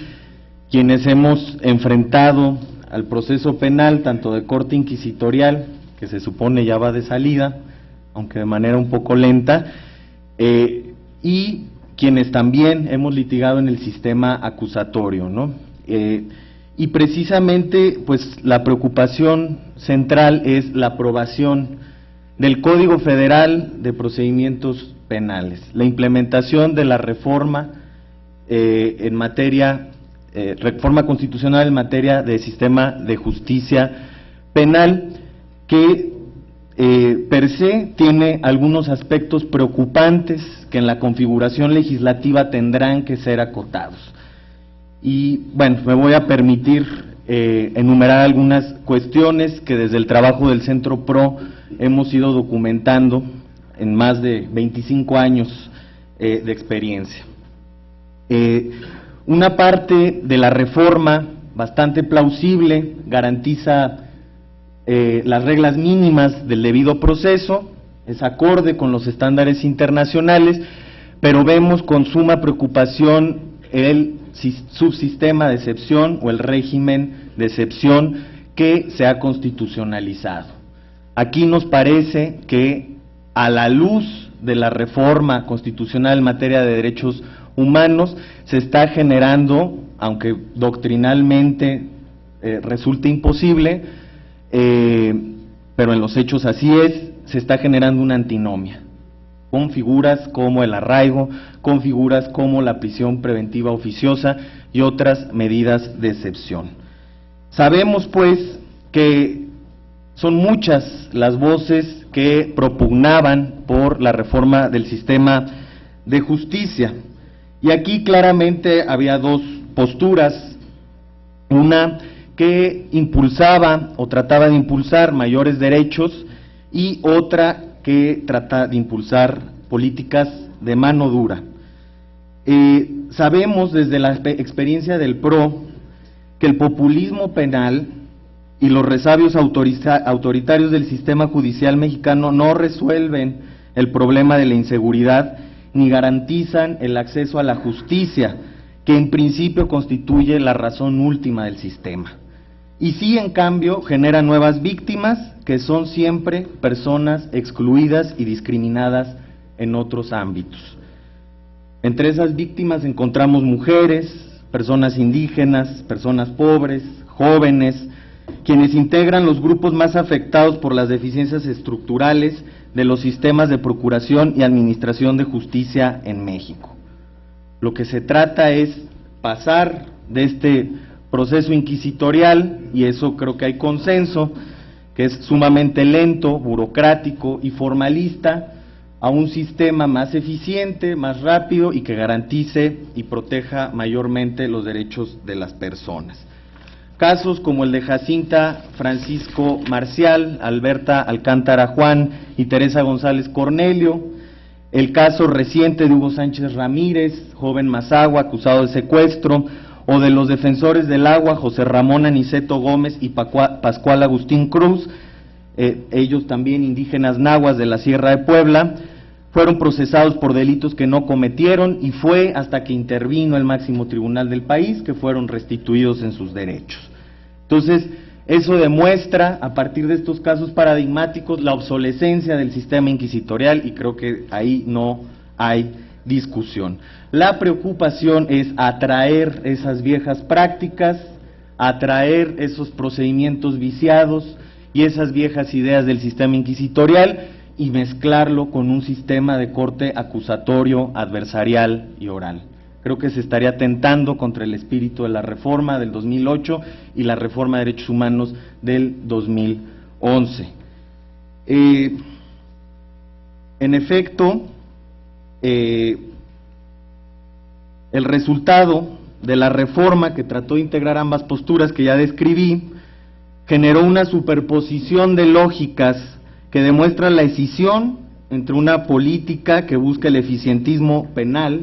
quienes hemos enfrentado al proceso penal, tanto de corte inquisitorial, que se supone ya va de salida, aunque de manera un poco lenta, y quienes también hemos litigado en el sistema acusatorio, ¿no? Y precisamente, pues, la preocupación central es la aprobación del Código Federal de Procedimientos Penales, la implementación de la reforma en materia, reforma constitucional en materia de sistema de justicia penal, que per se tiene algunos aspectos preocupantes que en la configuración legislativa tendrán que ser acotados. Y bueno, me voy a permitir enumerar algunas cuestiones que desde el trabajo del Centro PRO hemos ido documentando en más de 25 años de experiencia. Una parte de la reforma, bastante plausible, garantiza las reglas mínimas del debido proceso, es acorde con los estándares internacionales, pero vemos con suma preocupación el subsistema de excepción o el régimen de excepción que se ha constitucionalizado. Aquí nos parece que, a la luz de la reforma constitucional en materia de derechos humanos, se está generando, aunque doctrinalmente resulte imposible, pero en los hechos así es, se está generando una antinomia, con figuras como el arraigo, con figuras como la prisión preventiva oficiosa y otras medidas de excepción. Sabemos, pues, que son muchas las voces que propugnaban por la reforma del sistema de justicia, y aquí claramente había dos posturas, una que impulsaba o trataba de impulsar mayores derechos y otra que trata de impulsar políticas de mano dura. Sabemos desde la experiencia del PRO que el populismo penal y los resabios autoritarios del sistema judicial mexicano no resuelven el problema de la inseguridad ni garantizan el acceso a la justicia, que en principio constituye la razón última del sistema. Y sí, en cambio, genera nuevas víctimas, que son siempre personas excluidas y discriminadas en otros ámbitos. Entre esas víctimas encontramos mujeres, personas indígenas, personas pobres, jóvenes, quienes integran los grupos más afectados por las deficiencias estructurales de los sistemas de procuración y administración de justicia en México. Lo que se trata es pasar de este proceso inquisitorial, y eso creo que hay consenso, que es sumamente lento, burocrático y formalista, a un sistema más eficiente, más rápido y que garantice y proteja mayormente los derechos de las personas. Casos como el de Jacinta Francisco Marcial, Alberta Alcántara Juan y Teresa González Cornelio, el caso reciente de Hugo Sánchez Ramírez, joven Mazahua, acusado de secuestro, o de los defensores del agua, José Ramón Aniceto Gómez y Pascual Agustín Cruz, ellos también indígenas nahuas de la Sierra de Puebla, fueron procesados por delitos que no cometieron, y fue hasta que intervino el máximo tribunal del país que fueron restituidos en sus derechos. Entonces, eso demuestra, a partir de estos casos paradigmáticos, la obsolescencia del sistema inquisitorial, y creo que ahí no hay discusión. La preocupación es atraer esas viejas prácticas, atraer esos procedimientos viciados y esas viejas ideas del sistema inquisitorial y mezclarlo con un sistema de corte acusatorio, adversarial y oral. Creo que se estaría atentando contra el espíritu de la reforma del 2008 y la reforma de derechos humanos del 2011. En efecto, el resultado de la reforma, que trató de integrar ambas posturas que ya describí, generó una superposición de lógicas que demuestra la escisión entre una política que busca el eficientismo penal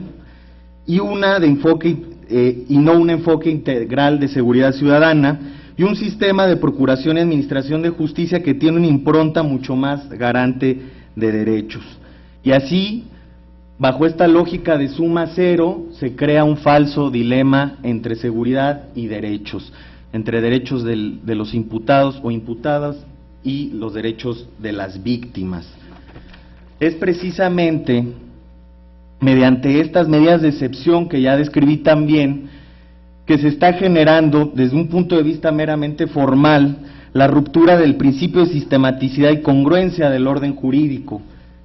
y una de enfoque y no un enfoque integral de seguridad ciudadana, y un sistema de procuración y administración de justicia que tiene una impronta mucho más garante de derechos. Y así, bajo esta lógica de suma cero, se crea un falso dilema entre seguridad y derechos. entre derechos de los imputados o imputadas y los derechos de las víctimas. Es precisamente mediante estas medidas de excepción que ya describí también, que se está generando, desde un punto de vista meramente formal, la ruptura del principio de sistematicidad y congruencia del orden jurídico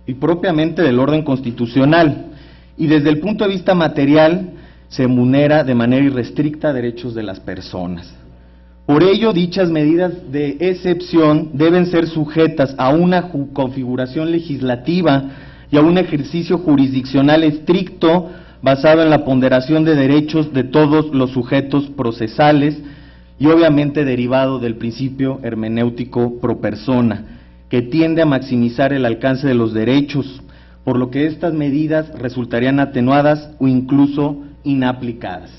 y propiamente del orden constitucional, y desde el punto de vista material se vulnera de manera irrestricta derechos de las personas. Por ello, dichas medidas de excepción deben ser sujetas a una configuración legislativa y a un ejercicio jurisdiccional estricto basado en la ponderación de derechos de todos los sujetos procesales y obviamente derivado del principio hermenéutico pro persona, que tiende a maximizar el alcance de los derechos, por lo que estas medidas resultarían atenuadas o incluso inaplicadas.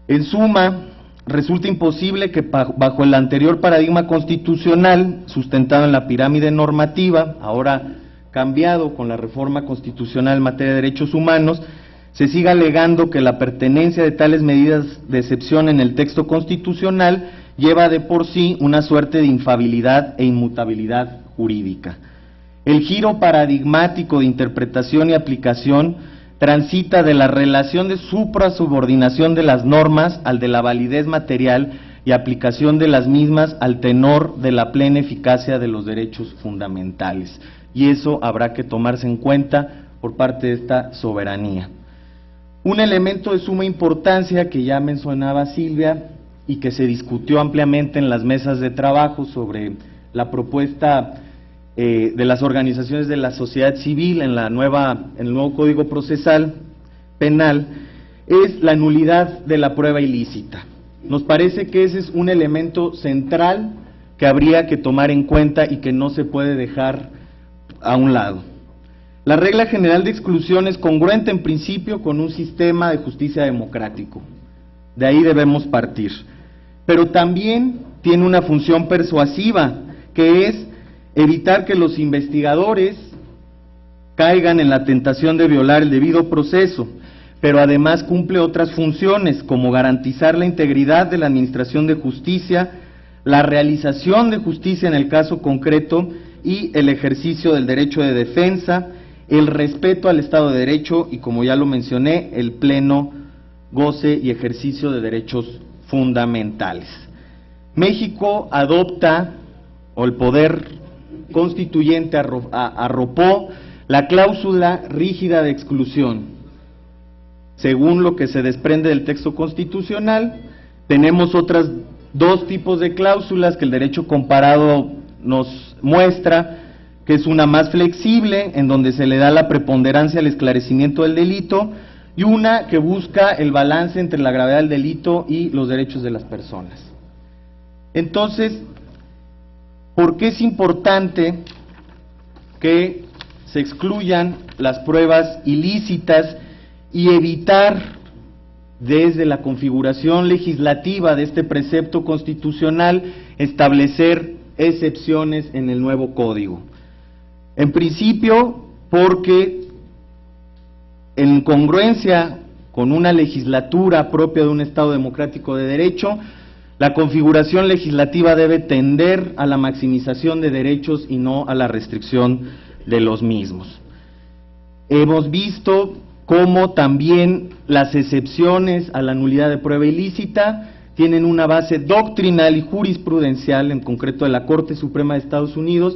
En suma, resulta imposible que bajo el anterior paradigma constitucional, sustentado en la pirámide normativa, ahora cambiado con la reforma constitucional en materia de derechos humanos, se siga alegando que la pertenencia de tales medidas de excepción en el texto constitucional lleva de por sí una suerte de infalibilidad e inmutabilidad jurídica. El giro paradigmático de interpretación y aplicación transita de la relación de suprasubordinación de las normas al de la validez material y aplicación de las mismas al tenor de la plena eficacia de los derechos fundamentales. Y eso habrá que tomarse en cuenta por parte de esta soberanía. Un elemento de suma importancia que ya mencionaba Silvia y que se discutió ampliamente en las mesas de trabajo sobre la propuesta de las organizaciones de la sociedad civil en el nuevo Código Procesal Penal es la nulidad de la prueba ilícita. Nos parece que ese es un elemento central que habría que tomar en cuenta y que no se puede dejar a un lado. La regla general de exclusión es congruente en principio con un sistema de justicia democrático. De ahí debemos partir. Pero también tiene una función persuasiva, que es evitar que los investigadores caigan en la tentación de violar el debido proceso, pero además cumple otras funciones, como garantizar la integridad de la administración de justicia, la realización de justicia en el caso concreto y el ejercicio del derecho de defensa, el respeto al Estado de Derecho y, como ya lo mencioné, el pleno goce y ejercicio de derechos fundamentales. México adopta, o el poder constituyente arropó la cláusula rígida de exclusión. Según lo que se desprende del texto constitucional, tenemos otras dos tipos de cláusulas que el derecho comparado nos muestra, que es una más flexible, en donde se le da la preponderancia al esclarecimiento del delito, y una que busca el balance entre la gravedad del delito y los derechos de las personas. Entonces, ¿por qué es importante que se excluyan las pruebas ilícitas y evitar, desde la configuración legislativa de este precepto constitucional, establecer excepciones en el nuevo código? En principio, porque en congruencia con una legislatura propia de un Estado democrático de derecho, la configuración legislativa debe tender a la maximización de derechos y no a la restricción de los mismos. Hemos visto cómo también las excepciones a la nulidad de prueba ilícita tienen una base doctrinal y jurisprudencial, en concreto de la Corte Suprema de Estados Unidos,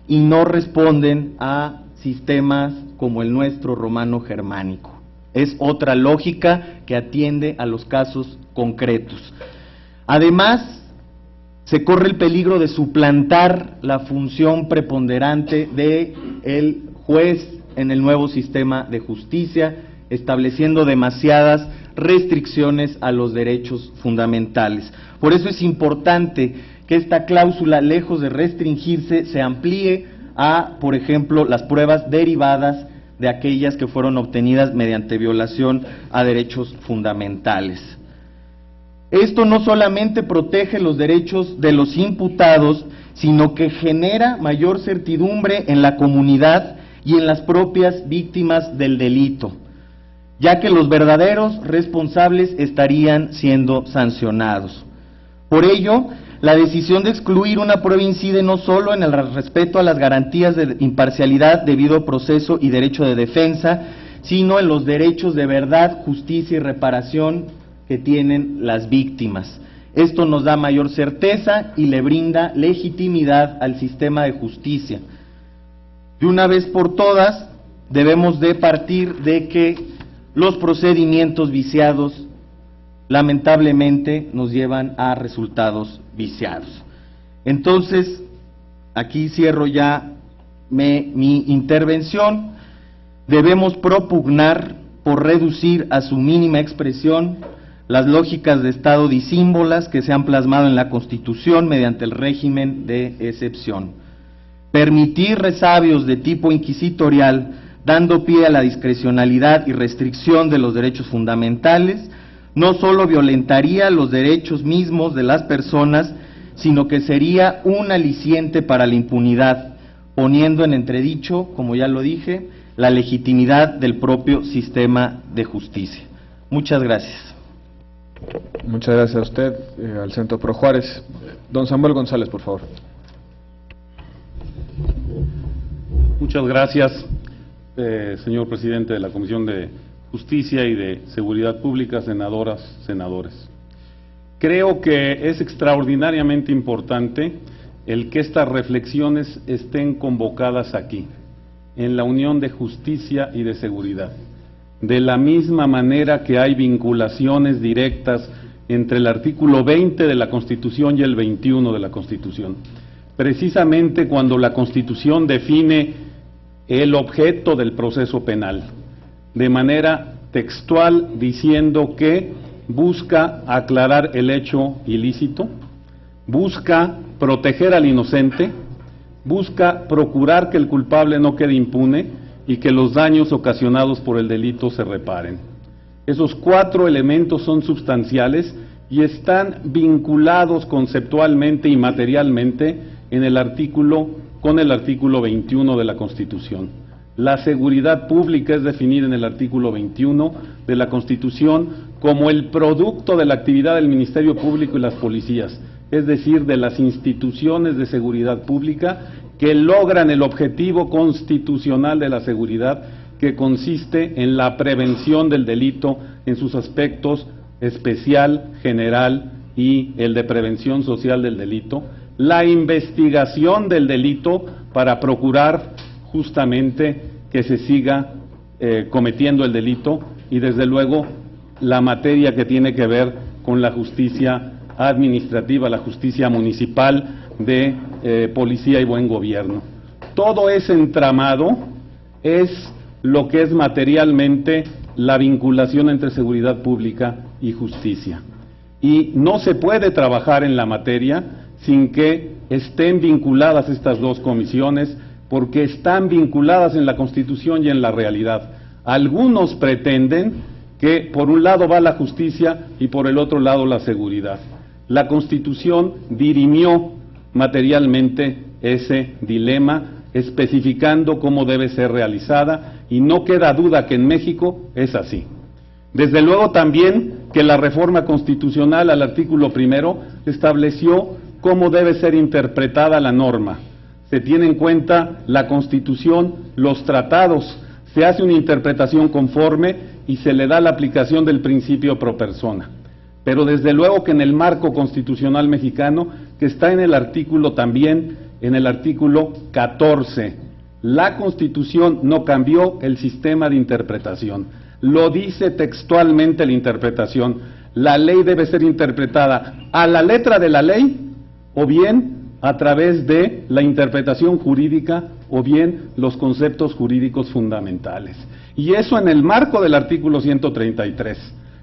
y no responden a sistemas como el nuestro romano-germánico. Es otra lógica que atiende a los casos concretos. Además, se corre el peligro de suplantar la función preponderante del juez en el nuevo sistema de justicia, estableciendo demasiadas restricciones a los derechos fundamentales. Por eso es importante que esta cláusula, lejos de restringirse, se amplíe a, por ejemplo, las pruebas derivadas de aquellas que fueron obtenidas mediante violación a derechos fundamentales. Esto no solamente protege los derechos de los imputados, sino que genera mayor certidumbre en la comunidad y en las propias víctimas del delito. ya que los verdaderos responsables estarían siendo sancionados. Por ello, la decisión de excluir una prueba incide no solo en el respeto a las garantías de imparcialidad, debido proceso y derecho de defensa, sino en los derechos de verdad, justicia y reparación que tienen las víctimas. Esto nos da mayor certeza y le brinda legitimidad al sistema de justicia. De una vez por todas, debemos de partir de que los procedimientos viciados lamentablemente nos llevan a resultados viciados. Entonces, aquí cierro ya mi intervención. Debemos propugnar por reducir a su mínima expresión las lógicas de Estado disímbolas que se han plasmado en la Constitución mediante el régimen de excepción. Permitir resabios de tipo inquisitorial, dando pie a la discrecionalidad y restricción de los derechos fundamentales, no solo violentaría los derechos mismos de las personas, sino que sería un aliciente para la impunidad, poniendo en entredicho, como ya lo dije, la legitimidad del propio sistema de justicia. Muchas gracias. Muchas gracias a usted, al Centro Pro Juárez. Don Samuel González, por favor. Muchas gracias, señor presidente de la Comisión de Justicia y de Seguridad Pública, senadoras, senadores. Creo que es extraordinariamente importante el que estas reflexiones estén convocadas aquí, en la Unión de Justicia y de Seguridad. De la misma manera que hay vinculaciones directas entre el artículo 20 de la Constitución y el 21 de la Constitución. Precisamente cuando la Constitución define el objeto del proceso penal, de manera textual, diciendo que busca aclarar el hecho ilícito, busca proteger al inocente, busca procurar que el culpable no quede impune y que los daños ocasionados por el delito se reparen. Esos 4 elementos son sustanciales y están vinculados conceptualmente y materialmente en el artículo 21 de la Constitución. La seguridad pública es definida en el artículo 21 de la Constitución como el producto de la actividad del Ministerio Público y las policías, es decir, de las instituciones de seguridad pública que logran el objetivo constitucional de la seguridad, que consiste en la prevención del delito en sus aspectos especial, general y el de prevención social del delito, la investigación del delito para procurar justamente que se siga cometiendo el delito, y desde luego la materia que tiene que ver con la justicia administrativa, la justicia municipal, de policía y buen gobierno. Todo ese entramado es lo que es materialmente la vinculación entre seguridad pública y justicia. Y no se puede trabajar en la materia sin que estén vinculadas estas dos comisiones, porque están vinculadas en la Constitución y en la realidad. Algunos pretenden que por un lado va la justicia y por el otro lado la seguridad. La Constitución dirimió materialmente ese dilema, especificando cómo debe ser realizada, y no queda duda que en México es así. Desde luego también que la reforma constitucional al artículo 1 estableció cómo debe ser interpretada la norma. Se tiene en cuenta la Constitución, los tratados, se hace una interpretación conforme y se le da la aplicación del principio pro persona. Pero desde luego que en el marco constitucional mexicano, que está en el artículo también, en el artículo 14, la Constitución no cambió el sistema de interpretación. Lo dice textualmente la interpretación. La ley debe ser interpretada a la letra de la ley, o bien a través de la interpretación jurídica, o bien los conceptos jurídicos fundamentales. Y eso en el marco del artículo 133.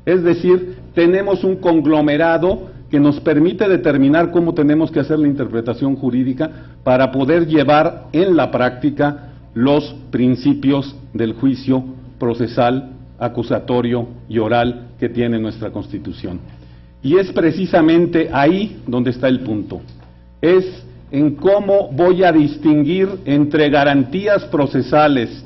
Es decir, tenemos un conglomerado que nos permite determinar cómo tenemos que hacer la interpretación jurídica para poder llevar en la práctica los principios del juicio procesal, acusatorio y oral que tiene nuestra Constitución. Y es precisamente ahí donde está el punto. Es en cómo voy a distinguir entre garantías procesales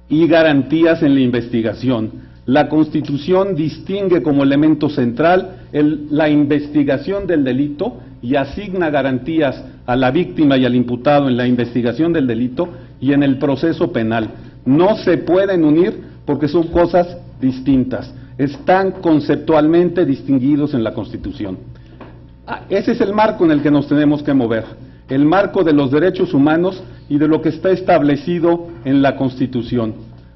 y garantías en la investigación. La Constitución distingue como elemento central la investigación del delito y asigna garantías a la víctima y al imputado en la investigación del delito y en el proceso penal. No se pueden unir porque son cosas distintas, están conceptualmente distinguidos en la Constitución. Ese es el marco en el que nos tenemos que mover, el marco de los derechos humanos y de lo que está establecido en la Constitución.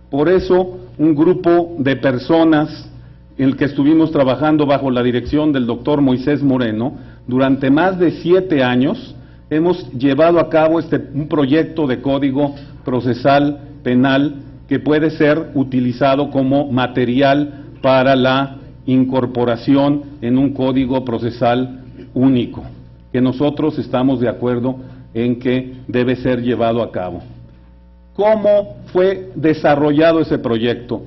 Por eso, un grupo de personas en el que estuvimos trabajando bajo la dirección del doctor Moisés Moreno, durante más de 7 años, hemos llevado a cabo un proyecto de código procesal penal que puede ser utilizado como material para la incorporación en un código procesal único, que nosotros estamos de acuerdo en que debe ser llevado a cabo. ¿Cómo fue desarrollado ese proyecto?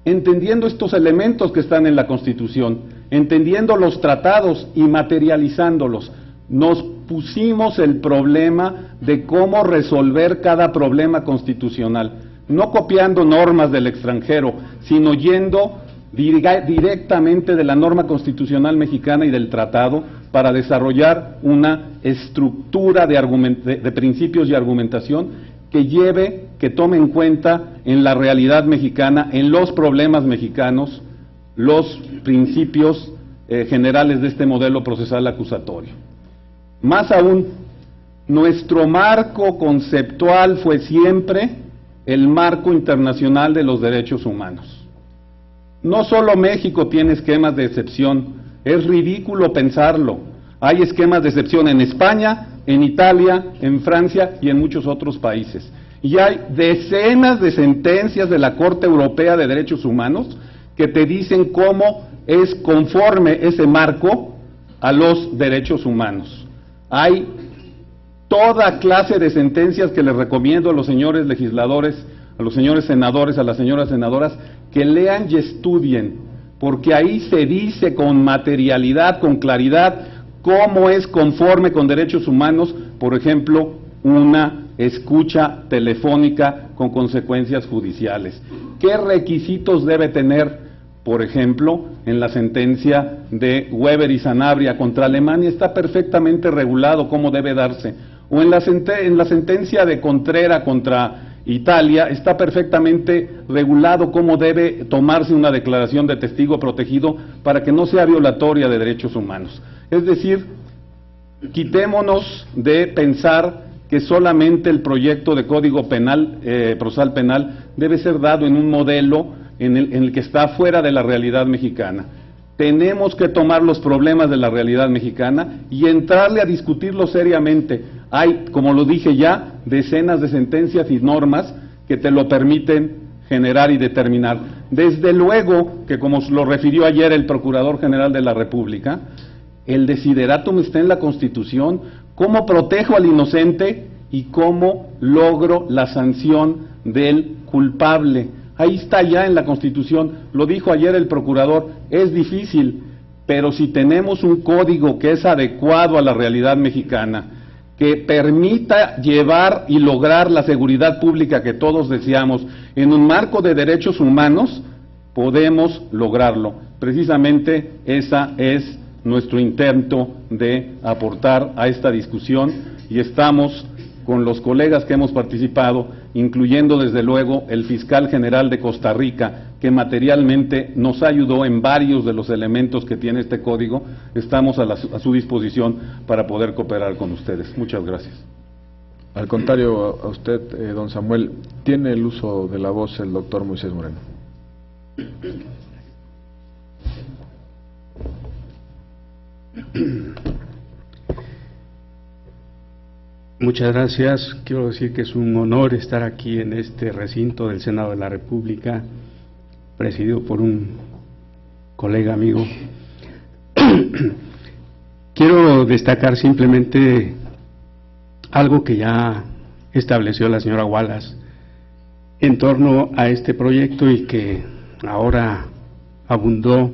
Entendiendo estos elementos que están en la Constitución, entendiendo los tratados y materializándolos, nos pusimos el problema de cómo resolver cada problema constitucional, no copiando normas del extranjero, sino yendo directamente de la norma constitucional mexicana y del tratado para desarrollar una estructura de principios y argumentación que tome en cuenta en la realidad mexicana, en los problemas mexicanos, los principios generales de este modelo procesal acusatorio. Más aún, nuestro marco conceptual fue siempre el marco internacional de los derechos humanos. No solo México tiene esquemas de excepción, es ridículo pensarlo. Hay esquemas de excepción en España, en Italia, en Francia y en muchos otros países. Y hay decenas de sentencias de la Corte Europea de Derechos Humanos que te dicen cómo es conforme ese marco a los derechos humanos. Hay toda clase de sentencias que les recomiendo a los señores legisladores, a los señores senadores, a las señoras senadoras, que lean y estudien, porque ahí se dice con materialidad, con claridad, cómo es conforme con derechos humanos, por ejemplo, una escucha telefónica con consecuencias judiciales. ¿Qué requisitos debe tener, por ejemplo, en la sentencia de Weber y Sanabria contra Alemania? Está perfectamente regulado cómo debe darse. O en la sentencia de Contrera contra Italia, está perfectamente regulado cómo debe tomarse una declaración de testigo protegido para que no sea violatoria de derechos humanos. Es decir, quitémonos de pensar que solamente el proyecto de Código Penal, procesal penal, debe ser dado en un modelo en el que está fuera de la realidad mexicana. Tenemos que tomar los problemas de la realidad mexicana y entrarle a discutirlos seriamente. Hay, como lo dije ya, decenas de sentencias y normas que te lo permiten generar y determinar. Desde luego que, como lo refirió ayer el Procurador General de la República, el desideratum está en la Constitución. ¿Cómo protejo al inocente y cómo logro la sanción del culpable? Ahí está ya en la Constitución, lo dijo ayer el Procurador, es difícil, pero si tenemos un código que es adecuado a la realidad mexicana, que permita llevar y lograr la seguridad pública que todos deseamos en un marco de derechos humanos, podemos lograrlo. Precisamente esa es nuestro intento de aportar a esta discusión y estamos con los colegas que hemos participado, incluyendo desde luego el fiscal general de Costa Rica, que materialmente nos ayudó en varios de los elementos que tiene este código. Estamos a su disposición para poder cooperar con ustedes. Muchas gracias. Al contrario, a usted, don Samuel, tiene el uso de la voz el doctor Moisés Moreno. Muchas gracias. Quiero decir que es un honor estar aquí en este recinto del Senado de la República, presidido por un colega amigo. Quiero destacar simplemente algo que ya estableció la señora Wallace en torno a este proyecto y que ahora abundó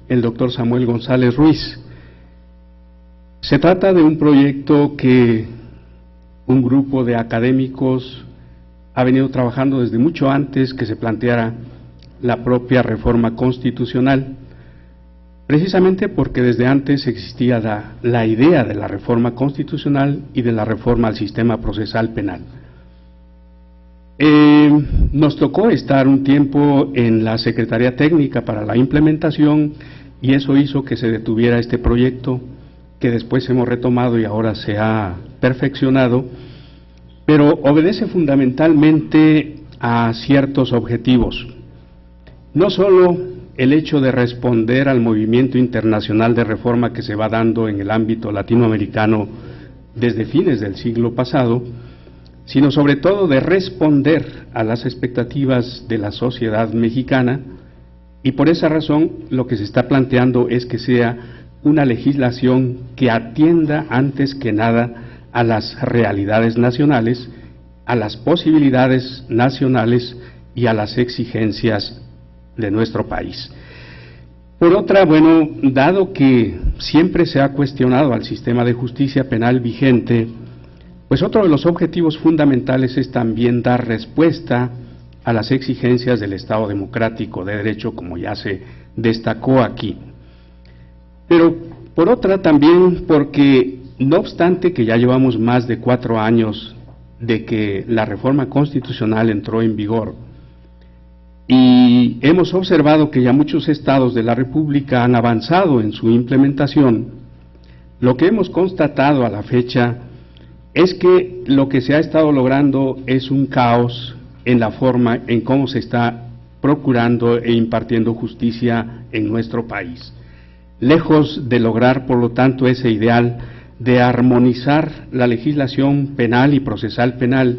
el doctor Samuel González Ruiz. Se trata de un proyecto que un grupo de académicos ha venido trabajando desde mucho antes que se planteara la propia reforma constitucional, precisamente porque desde antes existía la idea de la reforma constitucional y de la reforma al sistema procesal penal. Nos tocó estar un tiempo en la Secretaría Técnica para la implementación y eso hizo que se detuviera este proyecto que después hemos retomado y ahora se ha perfeccionado, pero obedece fundamentalmente a ciertos objetivos. No solo el hecho de responder al movimiento internacional de reforma que se va dando en el ámbito latinoamericano desde fines del siglo pasado, sino sobre todo de responder a las expectativas de la sociedad mexicana, y por esa razón lo que se está planteando es que sea una legislación que atienda antes que nada a las realidades nacionales, a las posibilidades nacionales y a las exigencias de nuestro país. Por otra, bueno, dado que siempre se ha cuestionado al sistema de justicia penal vigente, pues otro de los objetivos fundamentales es también dar respuesta a las exigencias del Estado democrático de derecho, como ya se destacó aquí. Pero por otra también porque, no obstante que ya llevamos más de 4 años de que la reforma constitucional entró en vigor, y hemos observado que ya muchos estados de la República han avanzado en su implementación, lo que hemos constatado a la fecha es que lo que se ha estado logrando es un caos en la forma en cómo se está procurando e impartiendo justicia en nuestro país. Lejos de lograr, por lo tanto, ese ideal de armonizar la legislación penal y procesal penal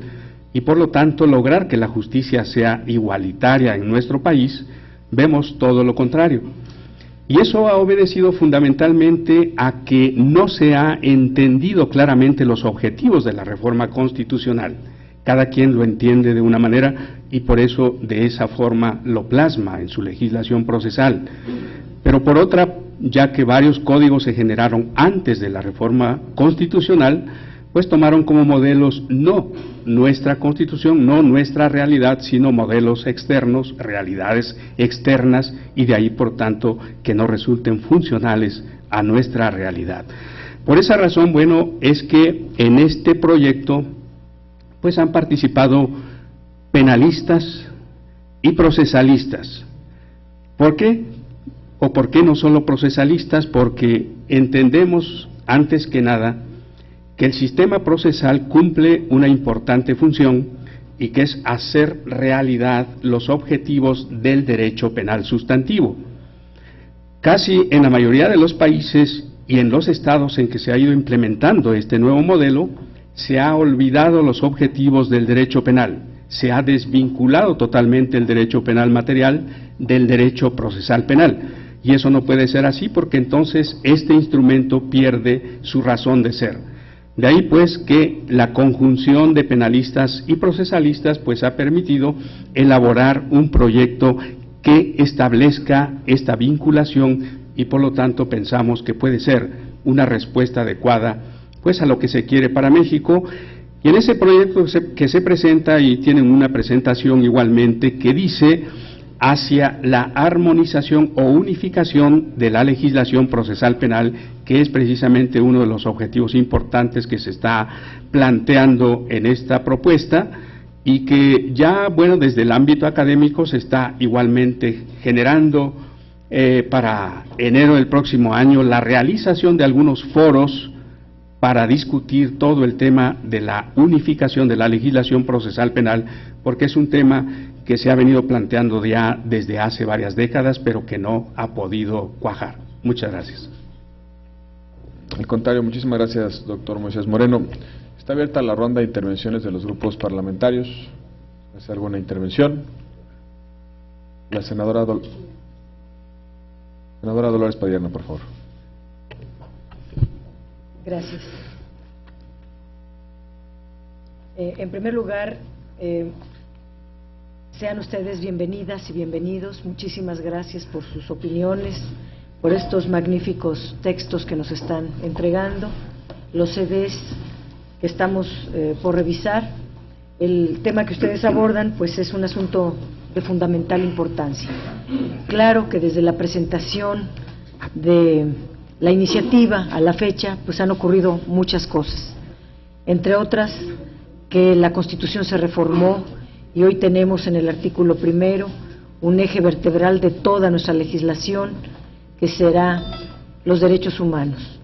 y, por lo tanto, lograr que la justicia sea igualitaria en nuestro país, vemos todo lo contrario. Y eso ha obedecido fundamentalmente a que no se ha entendido claramente los objetivos de la reforma constitucional. Cada quien lo entiende de una manera y por eso de esa forma lo plasma en su legislación procesal. Pero por otra, ya que varios códigos se generaron antes de la reforma constitucional, pues tomaron como modelos no nuestra Constitución, no nuestra realidad, sino modelos externos, realidades externas, y de ahí, por tanto, que no resulten funcionales a nuestra realidad. Por esa razón, bueno, es que en este proyecto pues han participado penalistas y procesalistas. ¿Por qué? ¿O por qué no solo procesalistas? Porque entendemos, antes que nada, que el sistema procesal cumple una importante función y que es hacer realidad los objetivos del derecho penal sustantivo. Casi en la mayoría de los países y en los estados en que se ha ido implementando este nuevo modelo, se ha olvidado los objetivos del derecho penal, se ha desvinculado totalmente el derecho penal material del derecho procesal penal. Y eso no puede ser así porque entonces este instrumento pierde su razón de ser. De ahí pues que la conjunción de penalistas y procesalistas pues ha permitido elaborar un proyecto que establezca esta vinculación y por lo tanto pensamos que puede ser una respuesta adecuada pues a lo que se quiere para México. Y en ese proyecto que se presenta, y tienen una presentación igualmente que dice hacia la armonización o unificación de la legislación procesal penal, que es precisamente uno de los objetivos importantes que se está planteando en esta propuesta y que ya, bueno, desde el ámbito académico se está igualmente generando para enero del próximo año la realización de algunos foros para discutir todo el tema de la unificación de la legislación procesal penal, porque es un tema que se ha venido planteando ya desde hace varias décadas, pero que no ha podido cuajar. Muchas gracias. Al contrario, muchísimas gracias, doctor Moisés Moreno. Está abierta la ronda de intervenciones de los grupos parlamentarios. ¿Hace alguna intervención? La senadora Dolores Padierna, por favor. Gracias. En primer lugar, sean ustedes bienvenidas y bienvenidos. Muchísimas gracias por sus opiniones, por estos magníficos textos que nos están entregando, los CDs que estamos por revisar. El tema que ustedes abordan pues es un asunto de fundamental importancia. Claro que desde la presentación de la iniciativa a la fecha, pues han ocurrido muchas cosas, entre otras que la Constitución se reformó y hoy tenemos en el artículo 1 un eje vertebral de toda nuestra legislación que será los derechos humanos.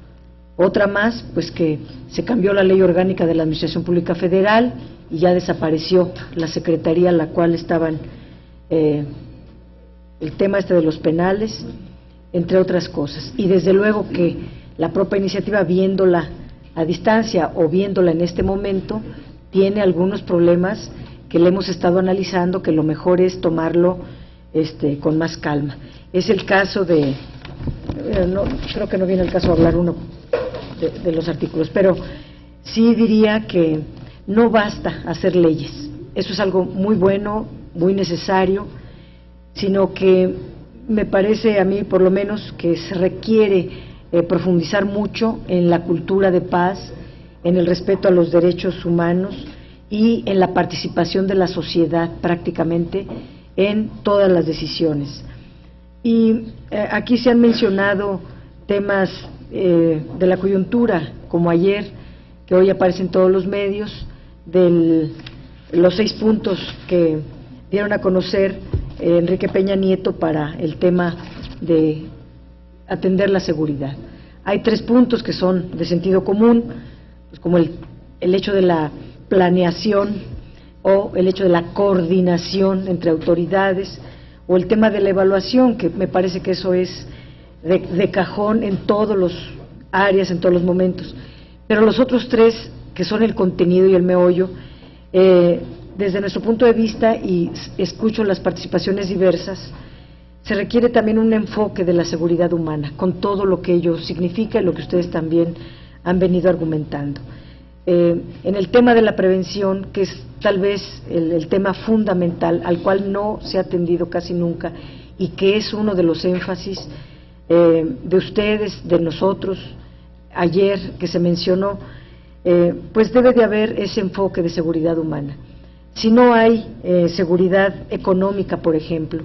Otra más, pues que se cambió la Ley Orgánica de la Administración Pública Federal y ya desapareció la secretaría a la cual estaban el tema de los penales, entre otras cosas. Y desde luego que la propia iniciativa, viéndola a distancia o viéndola en este momento, tiene algunos problemas que le hemos estado analizando, que lo mejor es tomarlo con más calma. Es el caso de, creo que no viene el caso de hablar uno de los artículos, pero sí diría que no basta hacer leyes, eso es algo muy bueno, muy necesario, sino que me parece a mí por lo menos que se requiere profundizar mucho en la cultura de paz, en el respeto a los derechos humanos y en la participación de la sociedad prácticamente en todas las decisiones. Y aquí se han mencionado temas de la coyuntura, como ayer, que hoy aparecen en todos los medios, de los 6 puntos que dieron a conocer Enrique Peña Nieto para el tema de atender la seguridad. Hay 3 puntos que son de sentido común, pues como el hecho de la planeación o el hecho de la coordinación entre autoridades, o el tema de la evaluación, que me parece que eso es de cajón en todos los áreas, en todos los momentos. Pero los otros 3, que son el contenido y el meollo, desde nuestro punto de vista, y escucho las participaciones diversas, se requiere también un enfoque de la seguridad humana, con todo lo que ello significa y lo que ustedes también han venido argumentando. En el tema de la prevención, que es tal vez el tema fundamental, al cual no se ha atendido casi nunca, y que es uno de los énfasis de ustedes, de nosotros, ayer que se mencionó, pues debe de haber ese enfoque de seguridad humana. Si no hay seguridad económica, por ejemplo,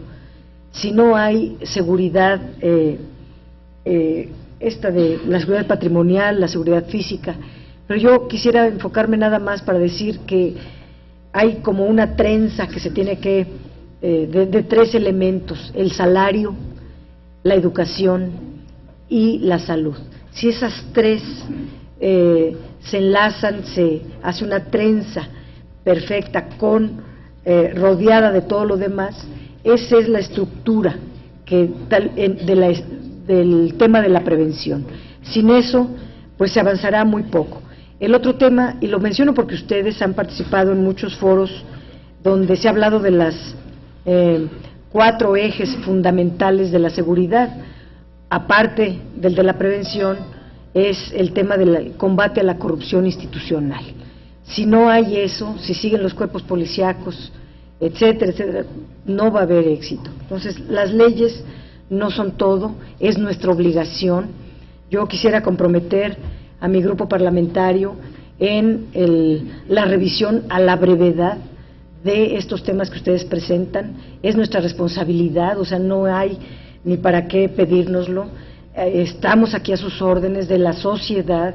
si no hay seguridad, esta de la seguridad patrimonial, la seguridad física, pero yo quisiera enfocarme nada más para decir que hay como una trenza que se tiene que, de 3 elementos: el salario, la educación y la salud. Si esas 3 se enlazan, se hace una trenza perfecta rodeada de todo lo demás, esa es la estructura del tema de la prevención. Sin eso, pues se avanzará muy poco. El otro tema, y lo menciono porque ustedes han participado en muchos foros donde se ha hablado de las 4 ejes fundamentales de la seguridad, aparte del de la prevención, es el tema del combate a la corrupción institucional. Si no hay eso, si siguen los cuerpos policíacos, etcétera, etcétera, no va a haber éxito. Entonces, las leyes no son todo, es nuestra obligación. Yo quisiera comprometer a mi grupo parlamentario en la revisión a la brevedad de estos temas que ustedes presentan. Es nuestra responsabilidad, o sea, no hay ni para qué pedírnoslo. Estamos aquí a sus órdenes, de la sociedad,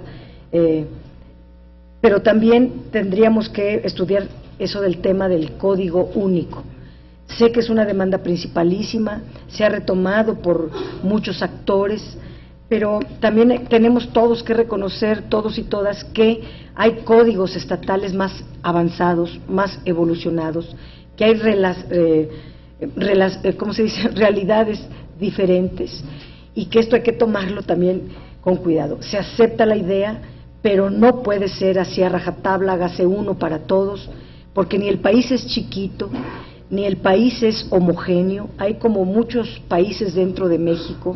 pero también tendríamos que estudiar eso del tema del código único. Sé que es una demanda principalísima, se ha retomado por muchos actores, pero también tenemos todos que reconocer, todos y todas, que hay códigos estatales más avanzados, más evolucionados, que hay realidades diferentes, y que esto hay que tomarlo también con cuidado. Se acepta la idea, pero no puede ser así a rajatabla, hágase uno para todos, porque ni el país es chiquito, ni el país es homogéneo. Hay como muchos países dentro de México,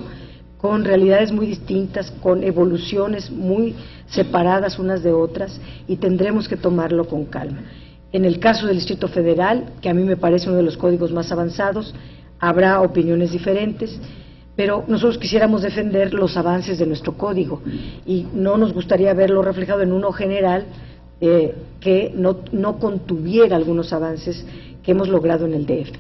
con realidades muy distintas, con evoluciones muy separadas unas de otras, y tendremos que tomarlo con calma. En el caso del Distrito Federal, que a mí me parece uno de los códigos más avanzados, habrá opiniones diferentes, pero nosotros quisiéramos defender los avances de nuestro código, y no nos gustaría verlo reflejado en uno general que no contuviera algunos avances que hemos logrado en el DF.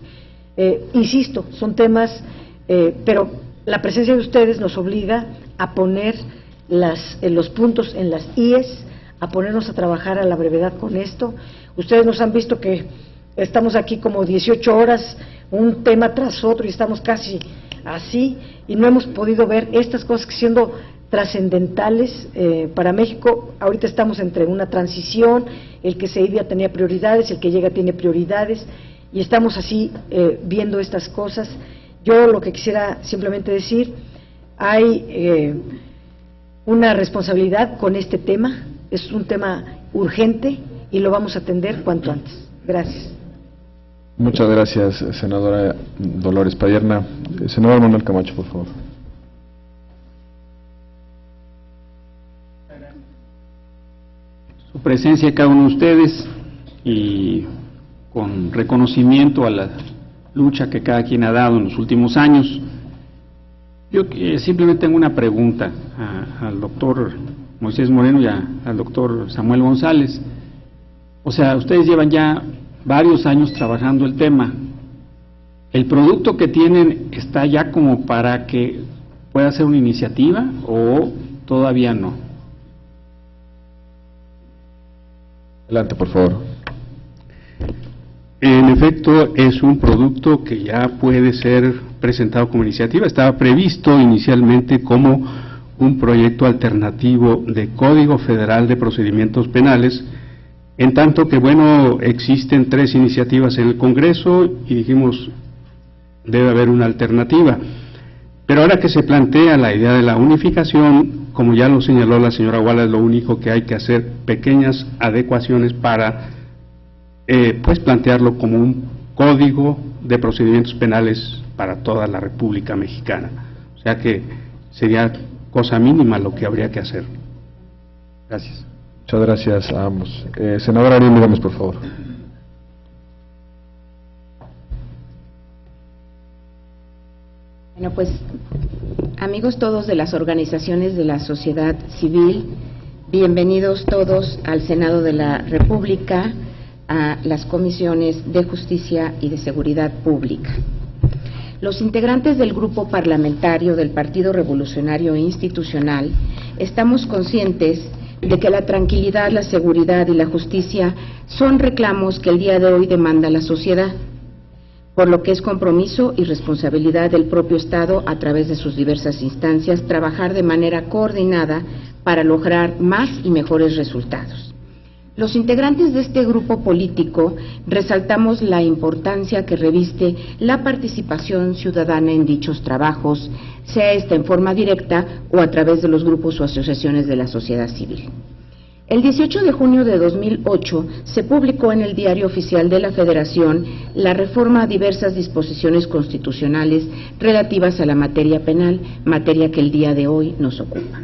Insisto, son temas, pero la presencia de ustedes nos obliga a poner los puntos en las IES, a ponernos a trabajar a la brevedad con esto. Ustedes nos han visto que estamos aquí como 18 horas, un tema tras otro, y estamos casi así, y no hemos podido ver estas cosas que siendo trascendentales para México. Ahorita estamos entre una transición, el que se iba tenía prioridades, el que llega tiene prioridades, y estamos así viendo estas cosas. Yo lo que quisiera simplemente decir, hay una responsabilidad con este tema, es un tema urgente y lo vamos a atender cuanto antes. Gracias. Muchas gracias, senadora Dolores Padierna. Senador Manuel Camacho, por favor. Su presencia de cada uno de ustedes y con reconocimiento a la lucha que cada quien ha dado en los últimos años. Yo simplemente tengo una pregunta al doctor Moisés Moreno y al doctor Samuel González. O sea, ustedes llevan ya varios años trabajando el tema. ¿El producto que tienen está ya como para que pueda ser una iniciativa o todavía no? Adelante, por favor. En efecto, es un producto que ya puede ser presentado como iniciativa. Estaba previsto inicialmente como un proyecto alternativo de Código Federal de Procedimientos Penales, en tanto que, bueno, existen 3 iniciativas en el Congreso y dijimos, debe haber una alternativa. Pero ahora que se plantea la idea de la unificación, como ya lo señaló la señora Wallace, lo único que hay que hacer pequeñas adecuaciones para pues plantearlo como un código de procedimientos penales para toda la República Mexicana. O sea que sería cosa mínima lo que habría que hacer. Gracias. Muchas gracias a ambos. Senadora Ariel Gómez, por favor. Bueno, pues, amigos todos de las organizaciones de la sociedad civil, bienvenidos todos al Senado de la República, a las comisiones de Justicia y de Seguridad Pública. Los integrantes del grupo parlamentario del Partido Revolucionario Institucional estamos conscientes de que la tranquilidad, la seguridad y la justicia son reclamos que el día de hoy demanda la sociedad, por lo que es compromiso y responsabilidad del propio Estado, a través de sus diversas instancias, trabajar de manera coordinada para lograr más y mejores resultados. Los integrantes de este grupo político resaltamos la importancia que reviste la participación ciudadana en dichos trabajos, sea esta en forma directa o a través de los grupos o asociaciones de la sociedad civil. El 18 de junio de 2008 se publicó en el Diario Oficial de la Federación la reforma a diversas disposiciones constitucionales relativas a la materia penal, materia que el día de hoy nos ocupa.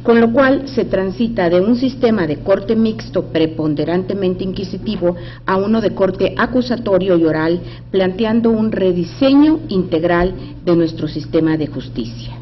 Con lo cual se transita de un sistema de corte mixto preponderantemente inquisitivo a uno de corte acusatorio y oral, planteando un rediseño integral de nuestro sistema de justicia.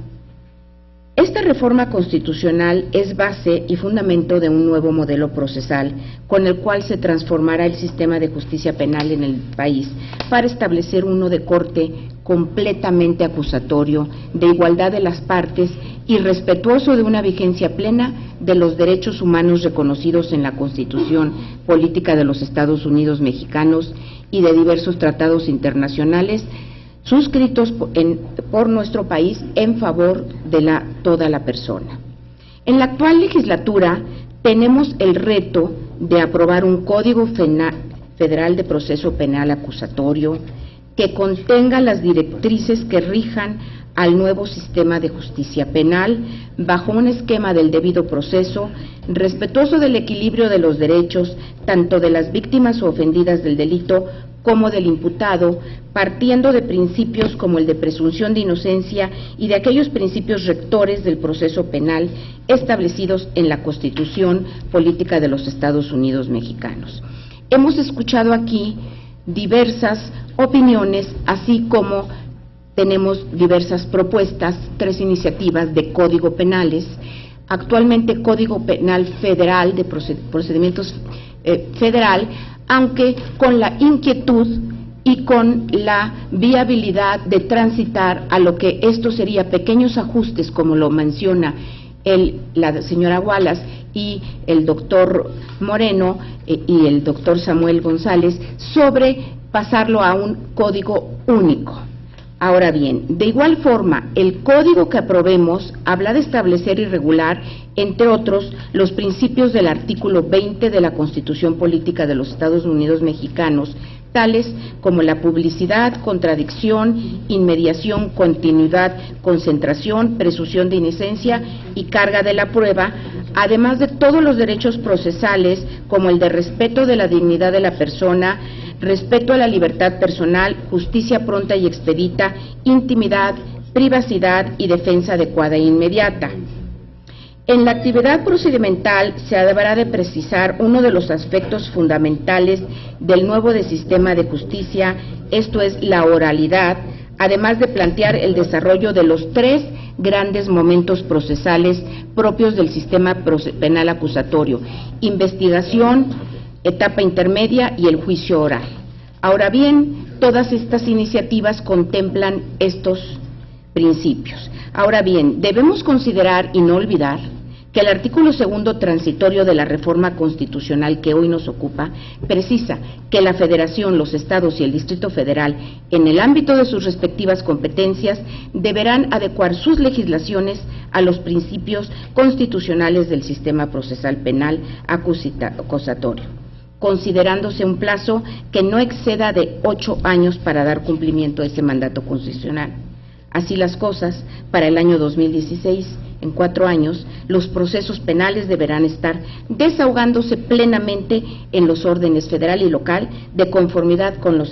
Esta reforma constitucional es base y fundamento de un nuevo modelo procesal, con el cual se transformará el sistema de justicia penal en el país para establecer uno de corte completamente acusatorio, de igualdad de las partes y respetuoso de una vigencia plena de los derechos humanos reconocidos en la Constitución Política de los Estados Unidos Mexicanos y de diversos tratados internacionales suscritos por nuestro país en favor de toda la persona. En la actual legislatura tenemos el reto de aprobar un Código Federal de Proceso Penal Acusatorio que contenga las directrices que rijan al nuevo sistema de justicia penal bajo un esquema del debido proceso, respetuoso del equilibrio de los derechos tanto de las víctimas o ofendidas del delito como del imputado, partiendo de principios como el de presunción de inocencia y de aquellos principios rectores del proceso penal establecidos en la Constitución Política de los Estados Unidos Mexicanos. Hemos escuchado aquí diversas opiniones, así como tenemos diversas propuestas, 3 iniciativas de código penales, actualmente Código Penal Federal de Procedimientos Federal, aunque con la inquietud y con la viabilidad de transitar a lo que esto sería pequeños ajustes, como lo menciona la señora Wallace y el doctor Moreno y el doctor Samuel González, sobre pasarlo a un código único. Ahora bien, de igual forma, el código que aprobemos habla de establecer y regular, entre otros, los principios del artículo 20 de la Constitución Política de los Estados Unidos Mexicanos, tales como la publicidad, contradicción, inmediación, continuidad, concentración, presunción de inocencia y carga de la prueba, además de todos los derechos procesales, como el de respeto de la dignidad de la persona, respeto a la libertad personal, justicia pronta y expedita, intimidad, privacidad y defensa adecuada e inmediata. En la actividad procedimental se deberá de precisar uno de los aspectos fundamentales del nuevo sistema de justicia, esto es la oralidad, además de plantear el desarrollo de los 3 grandes momentos procesales propios del sistema penal acusatorio: investigación, etapa intermedia y el juicio oral. Ahora bien, todas estas iniciativas contemplan estos principios. Ahora bien, debemos considerar y no olvidar que el artículo 2 transitorio de la reforma constitucional que hoy nos ocupa precisa que la Federación, los Estados y el Distrito Federal, en el ámbito de sus respectivas competencias, deberán adecuar sus legislaciones a los principios constitucionales del sistema procesal penal acusatorio, considerándose un plazo que no exceda de 8 años para dar cumplimiento a ese mandato constitucional. Así las cosas, para el año 2016, en 4 años, los procesos penales deberán estar desahogándose plenamente en los órdenes federal y local, de conformidad con los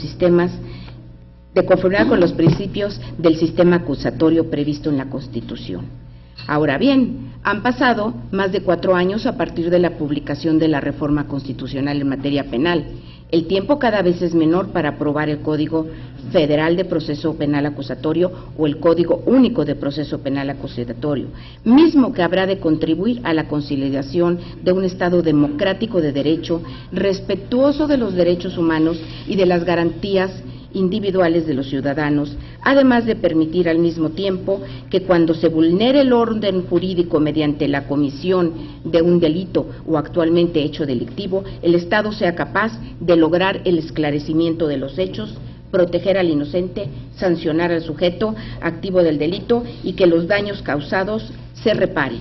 principios del sistema acusatorio previsto en la Constitución. Ahora bien, han pasado más de 4 años a partir de la publicación de la reforma constitucional en materia penal. El tiempo cada vez es menor para aprobar el Código Federal de Proceso Penal Acusatorio o el Código Único de Proceso Penal Acusatorio, mismo que habrá de contribuir a la consolidación de un Estado democrático de derecho, respetuoso de los derechos humanos y de las garantías individuales de los ciudadanos, además de permitir al mismo tiempo que cuando se vulnere el orden jurídico mediante la comisión de un delito o actualmente hecho delictivo, el Estado sea capaz de lograr el esclarecimiento de los hechos, proteger al inocente, sancionar al sujeto activo del delito y que los daños causados se reparen.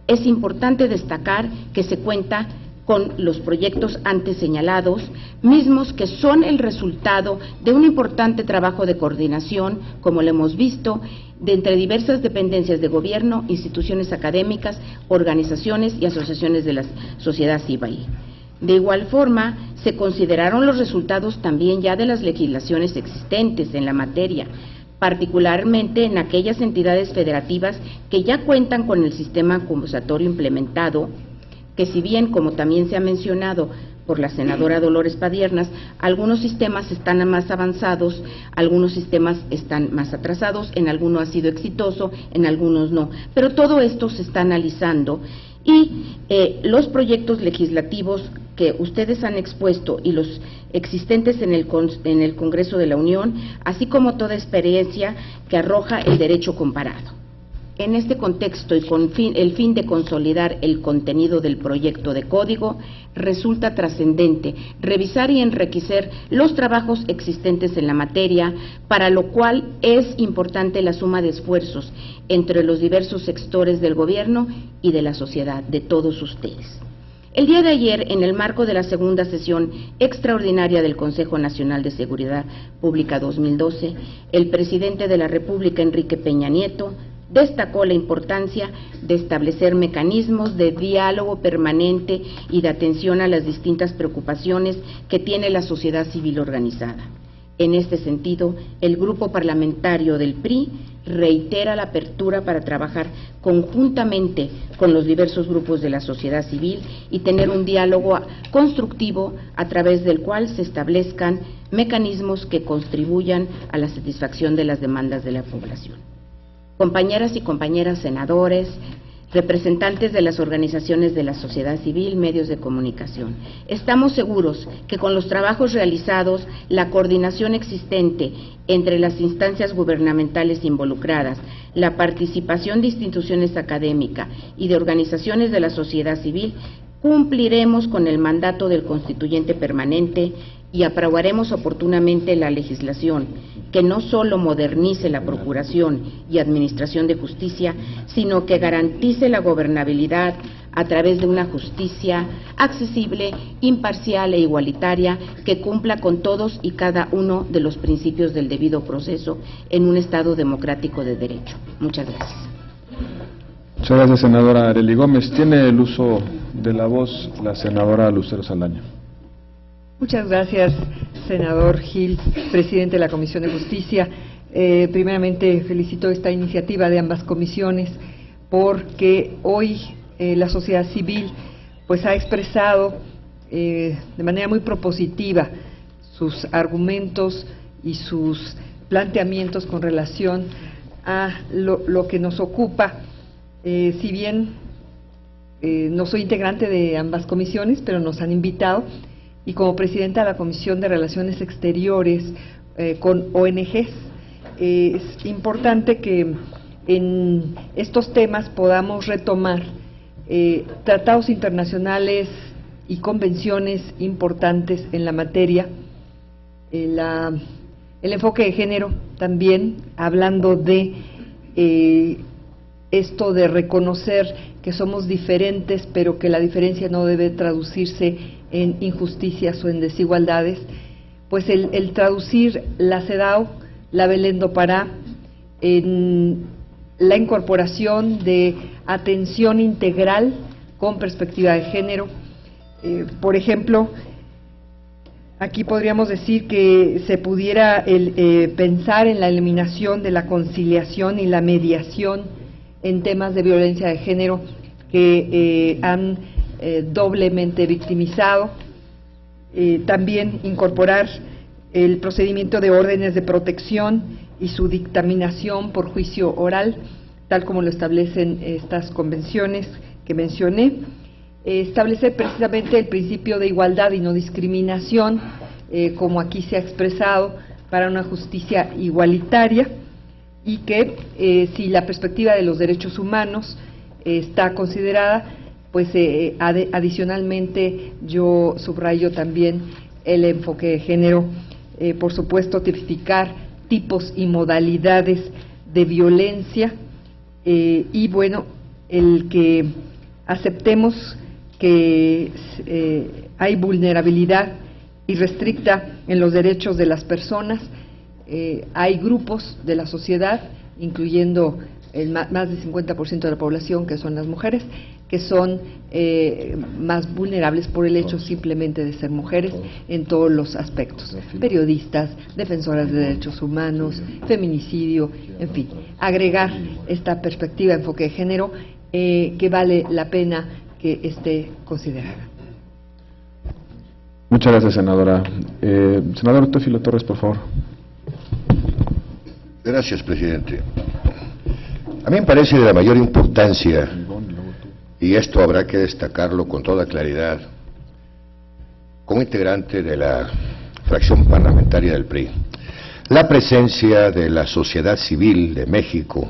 Es importante destacar que se cuenta con los proyectos antes señalados, mismos que son el resultado de un importante trabajo de coordinación, como lo hemos visto, de entre diversas dependencias de gobierno, instituciones académicas, organizaciones y asociaciones de la sociedad civil. De igual forma, se consideraron los resultados también ya de las legislaciones existentes en la materia, particularmente en aquellas entidades federativas que ya cuentan con el sistema acusatorio implementado, que si bien, como también se ha mencionado por la senadora Dolores Padiernas, algunos sistemas están más avanzados, algunos sistemas están más atrasados, en algunos ha sido exitoso, en algunos no, pero todo esto se está analizando y los proyectos legislativos que ustedes han expuesto y los existentes en el Congreso de la Unión, así como toda experiencia que arroja el derecho comparado. En este contexto y con el fin de consolidar el contenido del proyecto de código, resulta trascendente revisar y enriquecer los trabajos existentes en la materia, para lo cual es importante la suma de esfuerzos entre los diversos sectores del gobierno y de la sociedad, de todos ustedes. El día de ayer, en el marco de la segunda sesión extraordinaria del Consejo Nacional de Seguridad Pública 2012, el presidente de la República, Enrique Peña Nieto, destacó la importancia de establecer mecanismos de diálogo permanente y de atención a las distintas preocupaciones que tiene la sociedad civil organizada. En este sentido, el Grupo Parlamentario del PRI reitera la apertura para trabajar conjuntamente con los diversos grupos de la sociedad civil y tener un diálogo constructivo a través del cual se establezcan mecanismos que contribuyan a la satisfacción de las demandas de la población. Compañeras y compañeras senadores, representantes de las organizaciones de la sociedad civil, medios de comunicación. Estamos seguros que con los trabajos realizados, la coordinación existente entre las instancias gubernamentales involucradas, la participación de instituciones académicas y de organizaciones de la sociedad civil, cumpliremos con el mandato del constituyente permanente y aprobaremos oportunamente la legislación que no solo modernice la procuración y administración de justicia, sino que garantice la gobernabilidad a través de una justicia accesible, imparcial e igualitaria que cumpla con todos y cada uno de los principios del debido proceso en un Estado democrático de derecho. Muchas gracias. Muchas gracias, senadora Arely Gómez. Tiene el uso de la voz la senadora Lucero Saldaña. Muchas gracias, senador Gil, presidente de la Comisión de Justicia. Primeramente, felicito esta iniciativa de ambas comisiones porque hoy la sociedad civil pues ha expresado de manera muy propositiva sus argumentos y sus planteamientos con relación a lo que nos ocupa. Si bien no soy integrante de ambas comisiones, pero nos han invitado, y como presidenta de la Comisión de Relaciones Exteriores con ONGs, es importante que en estos temas podamos retomar tratados internacionales y convenciones importantes en la materia, el enfoque de género también, hablando de esto de reconocer que somos diferentes, pero que la diferencia no debe traducirse en injusticias o en desigualdades, pues el traducir la CEDAW, la Belén do Pará, en la incorporación de atención integral con perspectiva de género. Por ejemplo, aquí podríamos decir que se pudiera pensar en la eliminación de la conciliación y la mediación en temas de violencia de género que han doblemente victimizado. También incorporar el procedimiento de órdenes de protección y su dictaminación por juicio oral, tal como lo establecen estas convenciones que mencioné. Establecer precisamente el principio de igualdad y no discriminación, como aquí se ha expresado, para una justicia igualitaria, y que si la perspectiva de los derechos humanos está considerada, pues adicionalmente yo subrayo también el enfoque de género, por supuesto tipificar tipos y modalidades de violencia, y bueno, el que aceptemos que hay vulnerabilidad irrestricta en los derechos de las personas. Hay grupos de la sociedad, incluyendo más del 50% de la población, que son las mujeres, que son más vulnerables por el hecho simplemente de ser mujeres en todos los aspectos. Periodistas, defensoras de derechos humanos, feminicidio, en fin. Agregar esta perspectiva de enfoque de género que vale la pena que esté considerada. Muchas gracias, senadora. Senador Teófilo Torres, por favor. Gracias, presidente. A mí me parece de la mayor importancia, y esto habrá que destacarlo con toda claridad, como integrante de la fracción parlamentaria del PRI, la presencia de la sociedad civil de México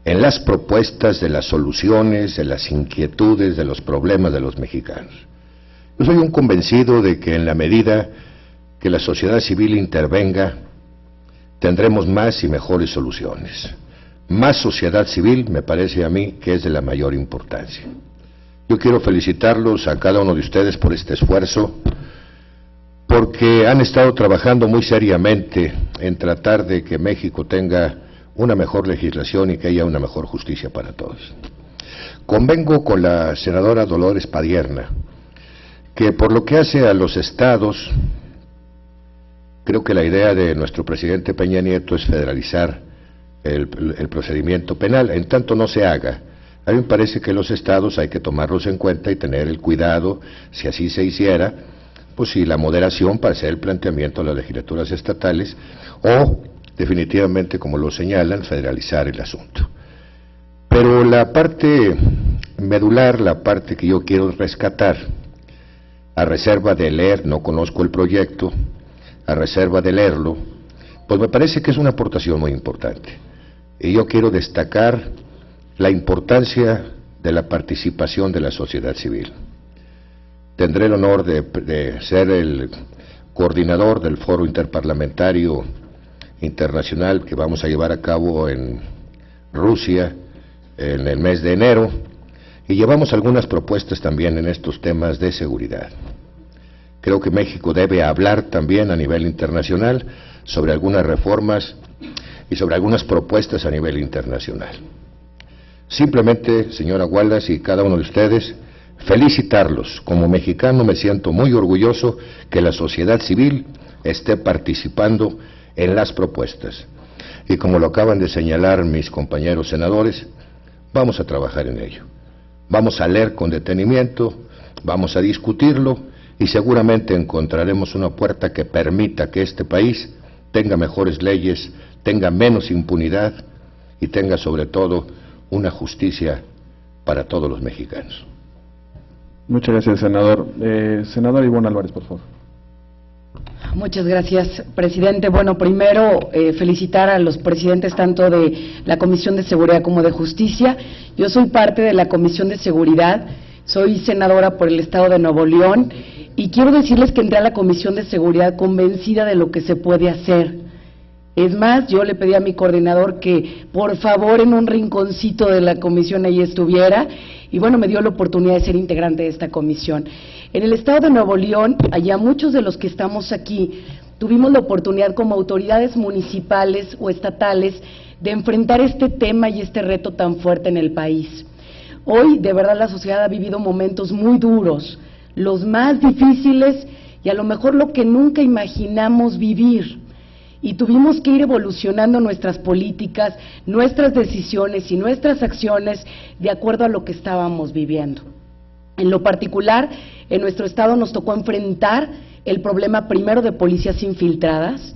en las propuestas de las soluciones, de las inquietudes, de los problemas de los mexicanos. Yo soy un convencido de que en la medida que la sociedad civil intervenga, tendremos más y mejores soluciones. Más sociedad civil me parece a mí que es de la mayor importancia. Yo quiero felicitarlos a cada uno de ustedes por este esfuerzo, porque han estado trabajando muy seriamente en tratar de que México tenga una mejor legislación y que haya una mejor justicia para todos. Convengo con la senadora Dolores Padierna que por lo que hace a los estados, creo que la idea de nuestro presidente Peña Nieto es federalizar el procedimiento penal. En tanto no se haga, a mí me parece que los estados hay que tomarlos en cuenta y tener el cuidado, si así se hiciera, pues si la moderación para hacer el planteamiento a las legislaturas estatales, o definitivamente, como lo señalan, federalizar el asunto. Pero la parte medular la parte que yo quiero rescatar, a reserva de leer, no conozco el proyecto, a reserva de leerlo, pues me parece que es una aportación muy importante. Y yo quiero destacar la importancia de la participación de la sociedad civil. Tendré el honor de ser el coordinador del Foro Interparlamentario Internacional que vamos a llevar a cabo en Rusia en el mes de enero, y llevamos algunas propuestas también en estos temas de seguridad. Creo que México debe hablar también a nivel internacional sobre algunas reformas y sobre algunas propuestas a nivel internacional. Simplemente, señora Wallace y cada uno de ustedes, felicitarlos. Como mexicano me siento muy orgulloso que la sociedad civil esté participando en las propuestas. Y como lo acaban de señalar mis compañeros senadores, vamos a trabajar en ello. Vamos a leer con detenimiento, vamos a discutirlo y seguramente encontraremos una puerta que permita que este país tenga mejores leyes, tenga menos impunidad y tenga sobre todo una justicia para todos los mexicanos. Muchas gracias, senador. Senador Ivonne Álvarez, por favor. Muchas gracias, presidente. Bueno, primero felicitar a los presidentes tanto de la Comisión de Seguridad como de Justicia. Yo soy parte de la Comisión de Seguridad, soy senadora por el Estado de Nuevo León y quiero decirles que entré a la Comisión de Seguridad convencida de lo que se puede hacer. Es más, yo le pedí a mi coordinador que por favor en un rinconcito de la comisión ahí estuviera y bueno, me dio la oportunidad de ser integrante de esta comisión. En el Estado de Nuevo León, allá muchos de los que estamos aquí, tuvimos la oportunidad como autoridades municipales o estatales de enfrentar este tema y este reto tan fuerte en el país. Hoy, de verdad, la sociedad ha vivido momentos muy duros, los más difíciles y a lo mejor lo que nunca imaginamos vivir. Y tuvimos que ir evolucionando nuestras políticas, nuestras decisiones y nuestras acciones de acuerdo a lo que estábamos viviendo. En lo particular, en nuestro estado nos tocó enfrentar el problema primero de policías infiltradas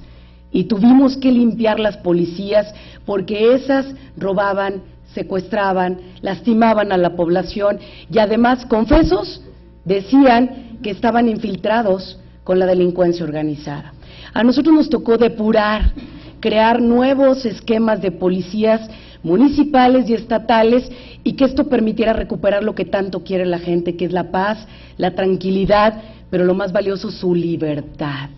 y tuvimos que limpiar las policías porque esas robaban, secuestraban, lastimaban a la población y además, confesos, decían que estaban infiltrados con la delincuencia organizada. A nosotros nos tocó depurar, crear nuevos esquemas de policías municipales y estatales y que esto permitiera recuperar lo que tanto quiere la gente, que es la paz, la tranquilidad, pero lo más valioso, su libertad.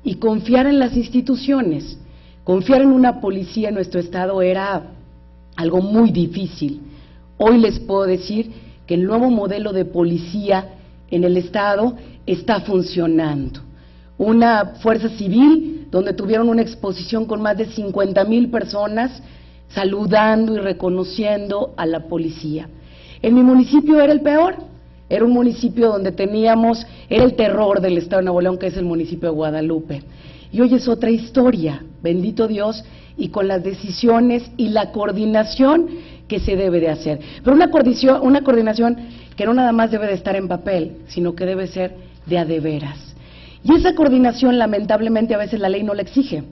Y confiar en las instituciones, confiar en una policía en nuestro estado era algo muy difícil. Hoy les puedo decir que el nuevo modelo de policía en el estado está funcionando. Una fuerza civil donde tuvieron una exposición con más de 50,000 personas saludando y reconociendo a la policía. En mi municipio era el peor, era un municipio donde era el terror del estado de Nuevo León, que es el municipio de Guadalupe. Y hoy es otra historia, bendito Dios, y con las decisiones y la coordinación que se debe de hacer. Pero una coordinación que no nada más debe de estar en papel, sino que debe ser de a de veras. Y esa coordinación, lamentablemente, a veces la ley no la exige.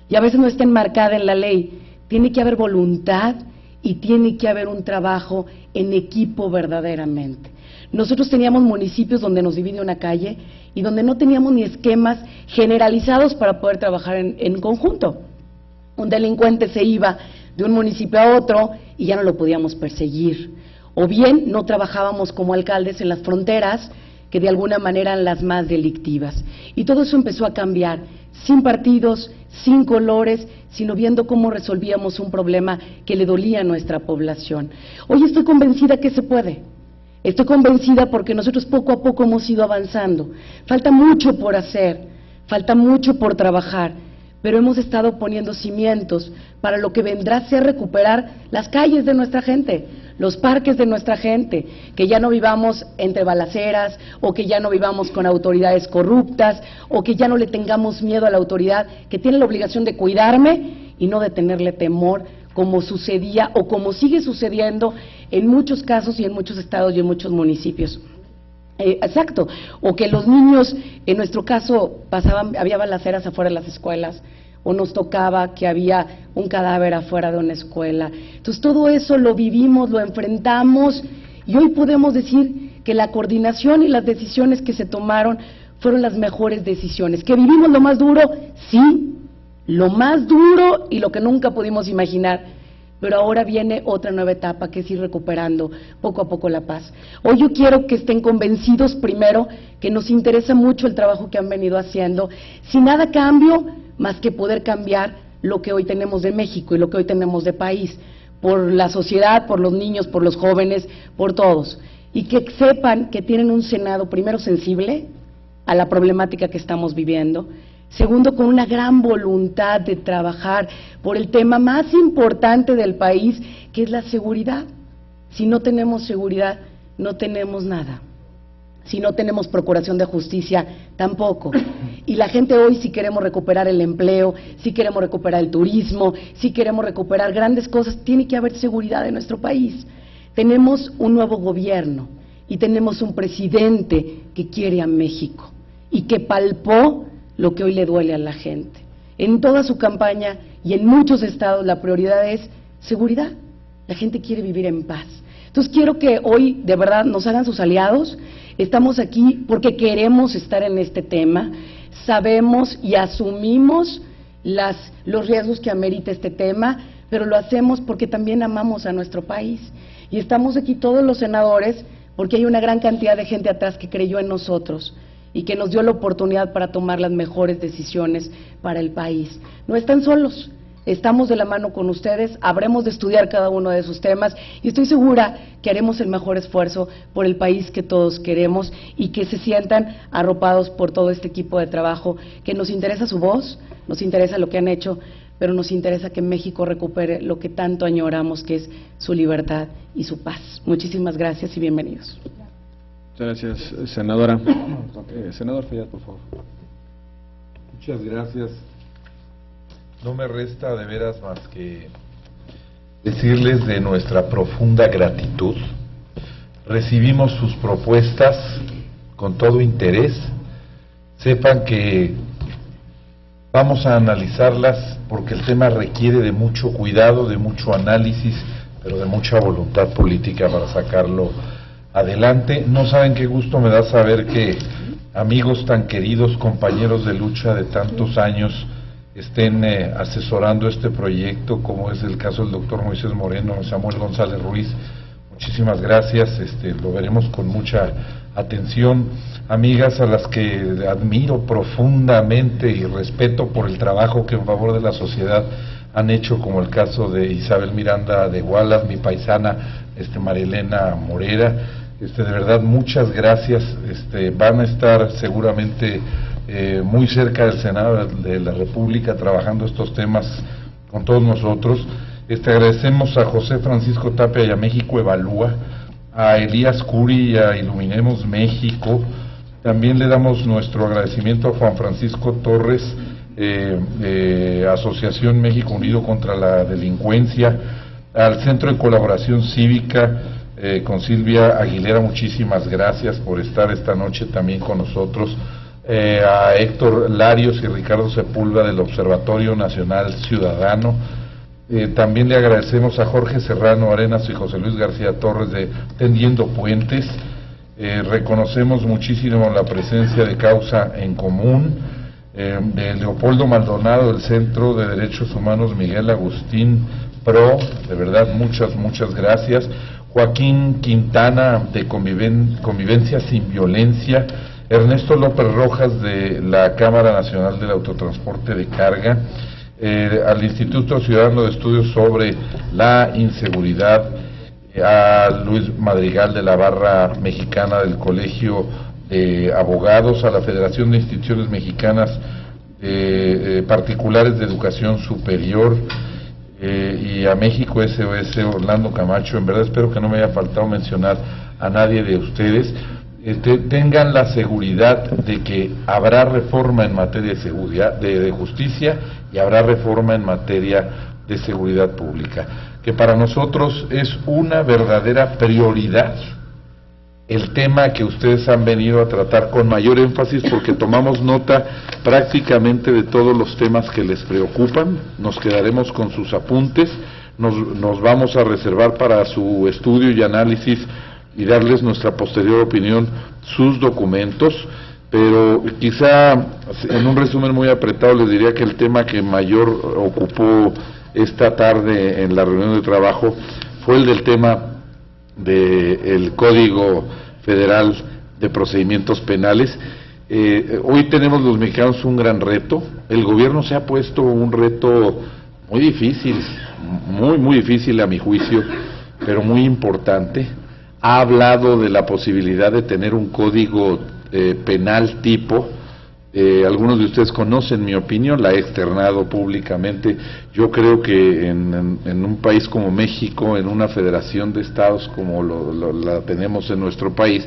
Y a veces no está enmarcada en la ley. Tiene que haber voluntad y tiene que haber un trabajo en equipo verdaderamente. Nosotros teníamos municipios donde nos divide una calle y donde no teníamos ni esquemas generalizados para poder trabajar en conjunto. Un delincuente se iba de un municipio a otro y ya no lo podíamos perseguir. O bien no trabajábamos como alcaldes en las fronteras, que de alguna manera eran las más delictivas. Y todo eso empezó a cambiar, sin partidos, sin colores, sino viendo cómo resolvíamos un problema que le dolía a nuestra población. Hoy estoy convencida que se puede. Estoy convencida porque nosotros poco a poco hemos ido avanzando. Falta mucho por hacer, falta mucho por trabajar, pero hemos estado poniendo cimientos para lo que vendrá a ser recuperar las calles de nuestra gente, los parques de nuestra gente, que ya no vivamos entre balaceras, o que ya no vivamos con autoridades corruptas, o que ya no le tengamos miedo a la autoridad, que tiene la obligación de cuidarme y no de tenerle temor, como sucedía o como sigue sucediendo en muchos casos y en muchos estados y en muchos municipios. Exacto, o que los niños, en nuestro caso, había balaceras afuera de las escuelas, o nos tocaba que había un cadáver afuera de una escuela. Entonces todo eso lo vivimos, lo enfrentamos Y hoy podemos decir que la coordinación y las decisiones que se tomaron fueron las mejores decisiones. ¿Que vivimos lo más duro? Sí, lo más duro y lo que nunca pudimos imaginar. Pero ahora viene otra nueva etapa, que es ir recuperando poco a poco la paz. Hoy yo quiero que estén convencidos, primero, que nos interesa mucho el trabajo que han venido haciendo, sin nada a cambio más que poder cambiar lo que hoy tenemos de México y lo que hoy tenemos de país, por la sociedad, por los niños, por los jóvenes, por todos. Y que sepan que tienen un Senado, primero, sensible a la problemática que estamos viviendo, segundo, con una gran voluntad de trabajar por el tema más importante del país, que es la seguridad. Si no tenemos seguridad, no tenemos nada. Si no tenemos procuración de justicia, tampoco. Y la gente hoy, si queremos recuperar el empleo, si queremos recuperar el turismo, si queremos recuperar grandes cosas, tiene que haber seguridad en nuestro país. Tenemos un nuevo gobierno y tenemos un presidente que quiere a México y que palpó lo que hoy le duele a la gente. En toda su campaña y en muchos estados la prioridad es seguridad. La gente quiere vivir en paz. Entonces quiero que hoy de verdad nos hagan sus aliados. Estamos aquí porque queremos estar en este tema. Sabemos y asumimos los riesgos que amerita este tema, pero lo hacemos porque también amamos a nuestro país. Y estamos aquí todos los senadores porque hay una gran cantidad de gente atrás que creyó en nosotros y que nos dio la oportunidad para tomar las mejores decisiones para el país. No están solos, estamos de la mano con ustedes, habremos de estudiar cada uno de esos temas y estoy segura que haremos el mejor esfuerzo por el país que todos queremos y que se sientan arropados por todo este equipo de trabajo, que nos interesa su voz, nos interesa lo que han hecho, pero nos interesa que México recupere lo que tanto añoramos, que es su libertad y su paz. Muchísimas gracias y bienvenidos. Muchas gracias, senadora. Senador Fayad, por favor. Muchas gracias. No me resta de veras más que decirles de nuestra profunda gratitud. Recibimos sus propuestas con todo interés. Sepan que vamos a analizarlas porque el tema requiere de mucho cuidado, de mucho análisis, pero de mucha voluntad política para sacarlo adelante. No saben qué gusto me da saber que amigos tan queridos, compañeros de lucha de tantos años, estén asesorando este proyecto, como es el caso del doctor Moisés Moreno, Samuel González Ruiz. Muchísimas gracias, lo veremos con mucha atención. Amigas a las que admiro profundamente y respeto por el trabajo que en favor de la sociedad han hecho, como el caso de Isabel Miranda de Wallace, mi paisana, Marilena Morera. De verdad, muchas gracias. Van a estar seguramente muy cerca del Senado de la República trabajando estos temas con todos nosotros. Agradecemos a José Francisco Tapia y a México Evalúa, a Elías Curi y a Iluminemos México. También le damos nuestro agradecimiento a Juan Francisco Torres, Asociación México Unido contra la Delincuencia, al Centro de Colaboración Cívica, con Silvia Aguilera, muchísimas gracias por estar esta noche también con nosotros, a Héctor Larios y Ricardo Sepúlveda del Observatorio Nacional Ciudadano. También le agradecemos a Jorge Serrano Arenas y José Luis García Torres de Tendiendo Puentes. Reconocemos muchísimo la presencia de Causa en Común, de Leopoldo Maldonado del Centro de Derechos Humanos Miguel Agustín Pro, de verdad muchas gracias. Joaquín Quintana de Convivencia Sin Violencia, Ernesto López Rojas de la Cámara Nacional del Autotransporte de Carga, al Instituto Ciudadano de Estudios sobre la Inseguridad, a Luis Madrigal de la Barra Mexicana del Colegio de Abogados, a la Federación de Instituciones Mexicanas Particulares de Educación Superior, y a México SOS Orlando Camacho. En verdad espero que no me haya faltado mencionar a nadie de ustedes. Tengan la seguridad de que habrá reforma en materia de seguridad, de justicia, y habrá reforma en materia de seguridad pública, que para nosotros es una verdadera prioridad el tema que ustedes han venido a tratar con mayor énfasis, porque tomamos nota prácticamente de todos los temas que les preocupan. Nos quedaremos con sus apuntes, nos vamos a reservar para su estudio y análisis y darles nuestra posterior opinión, sus documentos, pero quizá en un resumen muy apretado les diría que el tema que mayor ocupó esta tarde en la reunión de trabajo fue el del tema del Código Federal de Procedimientos Penales. Hoy tenemos los mexicanos un gran reto. El gobierno se ha puesto un reto muy difícil, muy difícil a mi juicio, pero muy importante. Ha hablado de la posibilidad de tener un código penal tipo. Algunos de ustedes conocen mi opinión, la he externado públicamente. Yo creo que en un país como México, en una federación de estados como la tenemos en nuestro país,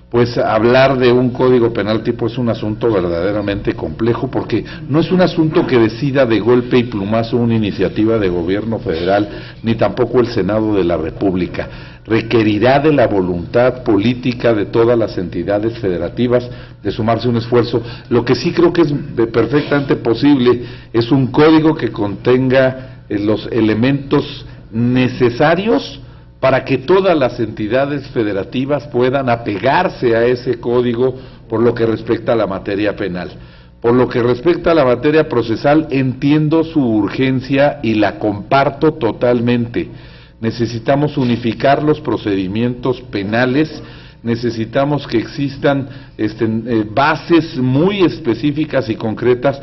pues hablar de un código penal tipo es un asunto verdaderamente complejo, porque no es un asunto que decida de golpe y plumazo una iniciativa de gobierno federal, ni tampoco el Senado de la República. Requerirá de la voluntad política de todas las entidades federativas de sumarse un esfuerzo. Lo que sí creo que es perfectamente posible es un código que contenga los elementos necesarios para que todas las entidades federativas puedan apegarse a ese código por lo que respecta a la materia penal. Por lo que respecta a la materia procesal, entiendo su urgencia y la comparto totalmente. Necesitamos unificar los procedimientos penales, necesitamos que existan bases muy específicas y concretas,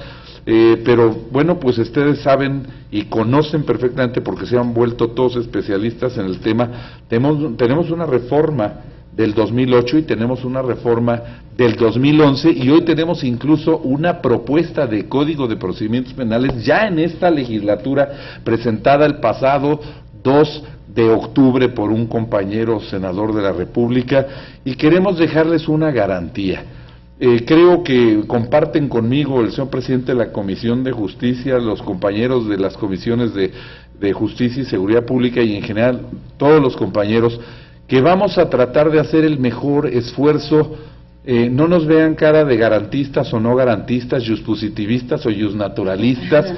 pero bueno, pues ustedes saben y conocen perfectamente, porque se han vuelto todos especialistas en el tema. Tenemos una reforma del 2008 y tenemos una reforma del 2011, y hoy tenemos incluso una propuesta de Código de Procedimientos Penales ya en esta legislatura, presentada el pasado 2 de octubre por un compañero senador de la República, y queremos dejarles una garantía. Creo que comparten conmigo el señor presidente de la Comisión de Justicia, los compañeros de las comisiones de Justicia y Seguridad Pública, y en general todos los compañeros, que vamos a tratar de hacer el mejor esfuerzo. No nos vean cara de garantistas o no garantistas, juspositivistas o jusnaturalistas,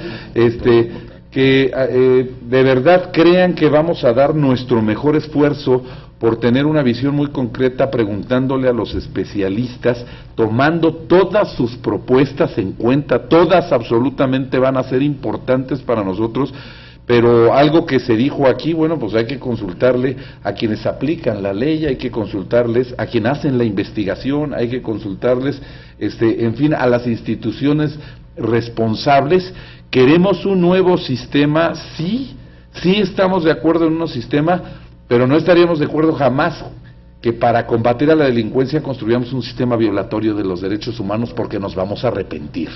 que de verdad crean que vamos a dar nuestro mejor esfuerzo por tener una visión muy concreta, preguntándole a los especialistas, tomando todas sus propuestas en cuenta. Todas absolutamente van a ser importantes para nosotros, pero algo que se dijo aquí, bueno, pues hay que consultarle a quienes aplican la ley, hay que consultarles a quienes hacen la investigación, hay que consultarles, en fin, a las instituciones responsables. ¿Queremos un nuevo sistema? Sí estamos de acuerdo en un nuevo sistema, pero no estaríamos de acuerdo jamás que para combatir a la delincuencia construyamos un sistema violatorio de los derechos humanos, porque nos vamos a arrepentir.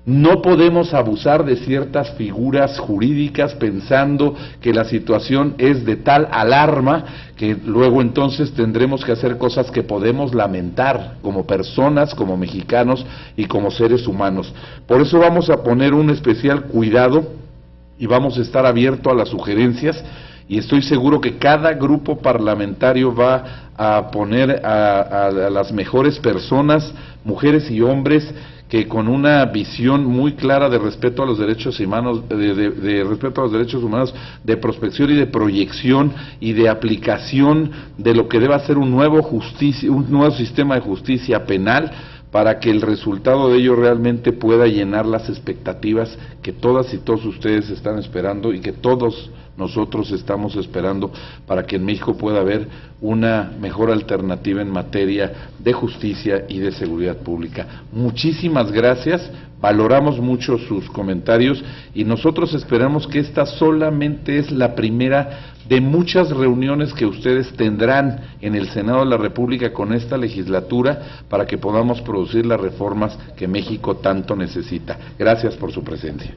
No podemos abusar de ciertas figuras jurídicas pensando que la situación es de tal alarma que luego entonces tendremos que hacer cosas que podemos lamentar como personas, como mexicanos y como seres humanos. Por eso vamos a poner un especial cuidado y vamos a estar abiertos a las sugerencias, y estoy seguro que cada grupo parlamentario va a poner a las mejores personas, mujeres y hombres, que con una visión muy clara de respeto a los derechos humanos, de respeto a los derechos humanos, de prospección y de proyección y de aplicación de lo que deba ser un nuevo sistema de justicia penal, para que el resultado de ello realmente pueda llenar las expectativas que todas y todos ustedes están esperando, y que todos nosotros estamos esperando, para que en México pueda haber una mejor alternativa en materia de justicia y de seguridad pública. Muchísimas gracias, valoramos mucho sus comentarios, y nosotros esperamos que esta solamente es la primera de muchas reuniones que ustedes tendrán en el Senado de la República con esta legislatura, para que podamos producir las reformas que México tanto necesita. Gracias por su presencia.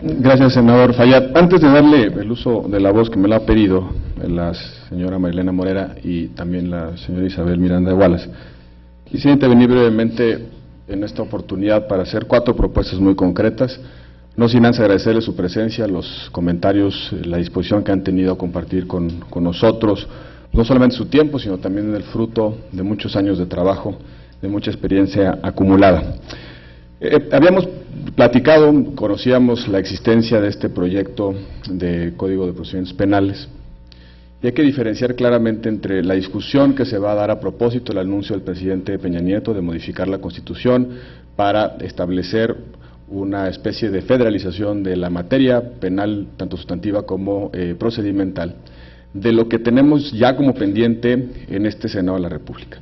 Gracias, senador Fayad. Antes de darle el uso de la voz que me la ha pedido la señora Marilena Morera y también la señora Isabel Miranda de Wallace, quisiera intervenir brevemente en esta oportunidad para hacer 4 propuestas muy concretas, no sin antes agradecerle su presencia, los comentarios, la disposición que han tenido a compartir con nosotros, no solamente su tiempo, sino también el fruto de muchos años de trabajo, de mucha experiencia acumulada. Habíamos platicado, conocíamos la existencia de este proyecto de Código de Procedimientos Penales, Y hay que diferenciar claramente entre la discusión que se va a dar a propósito del anuncio del presidente Peña Nieto de modificar la Constitución para establecer una especie de federalización de la materia penal, tanto sustantiva como procedimental, de lo que tenemos ya como pendiente en este Senado de la República.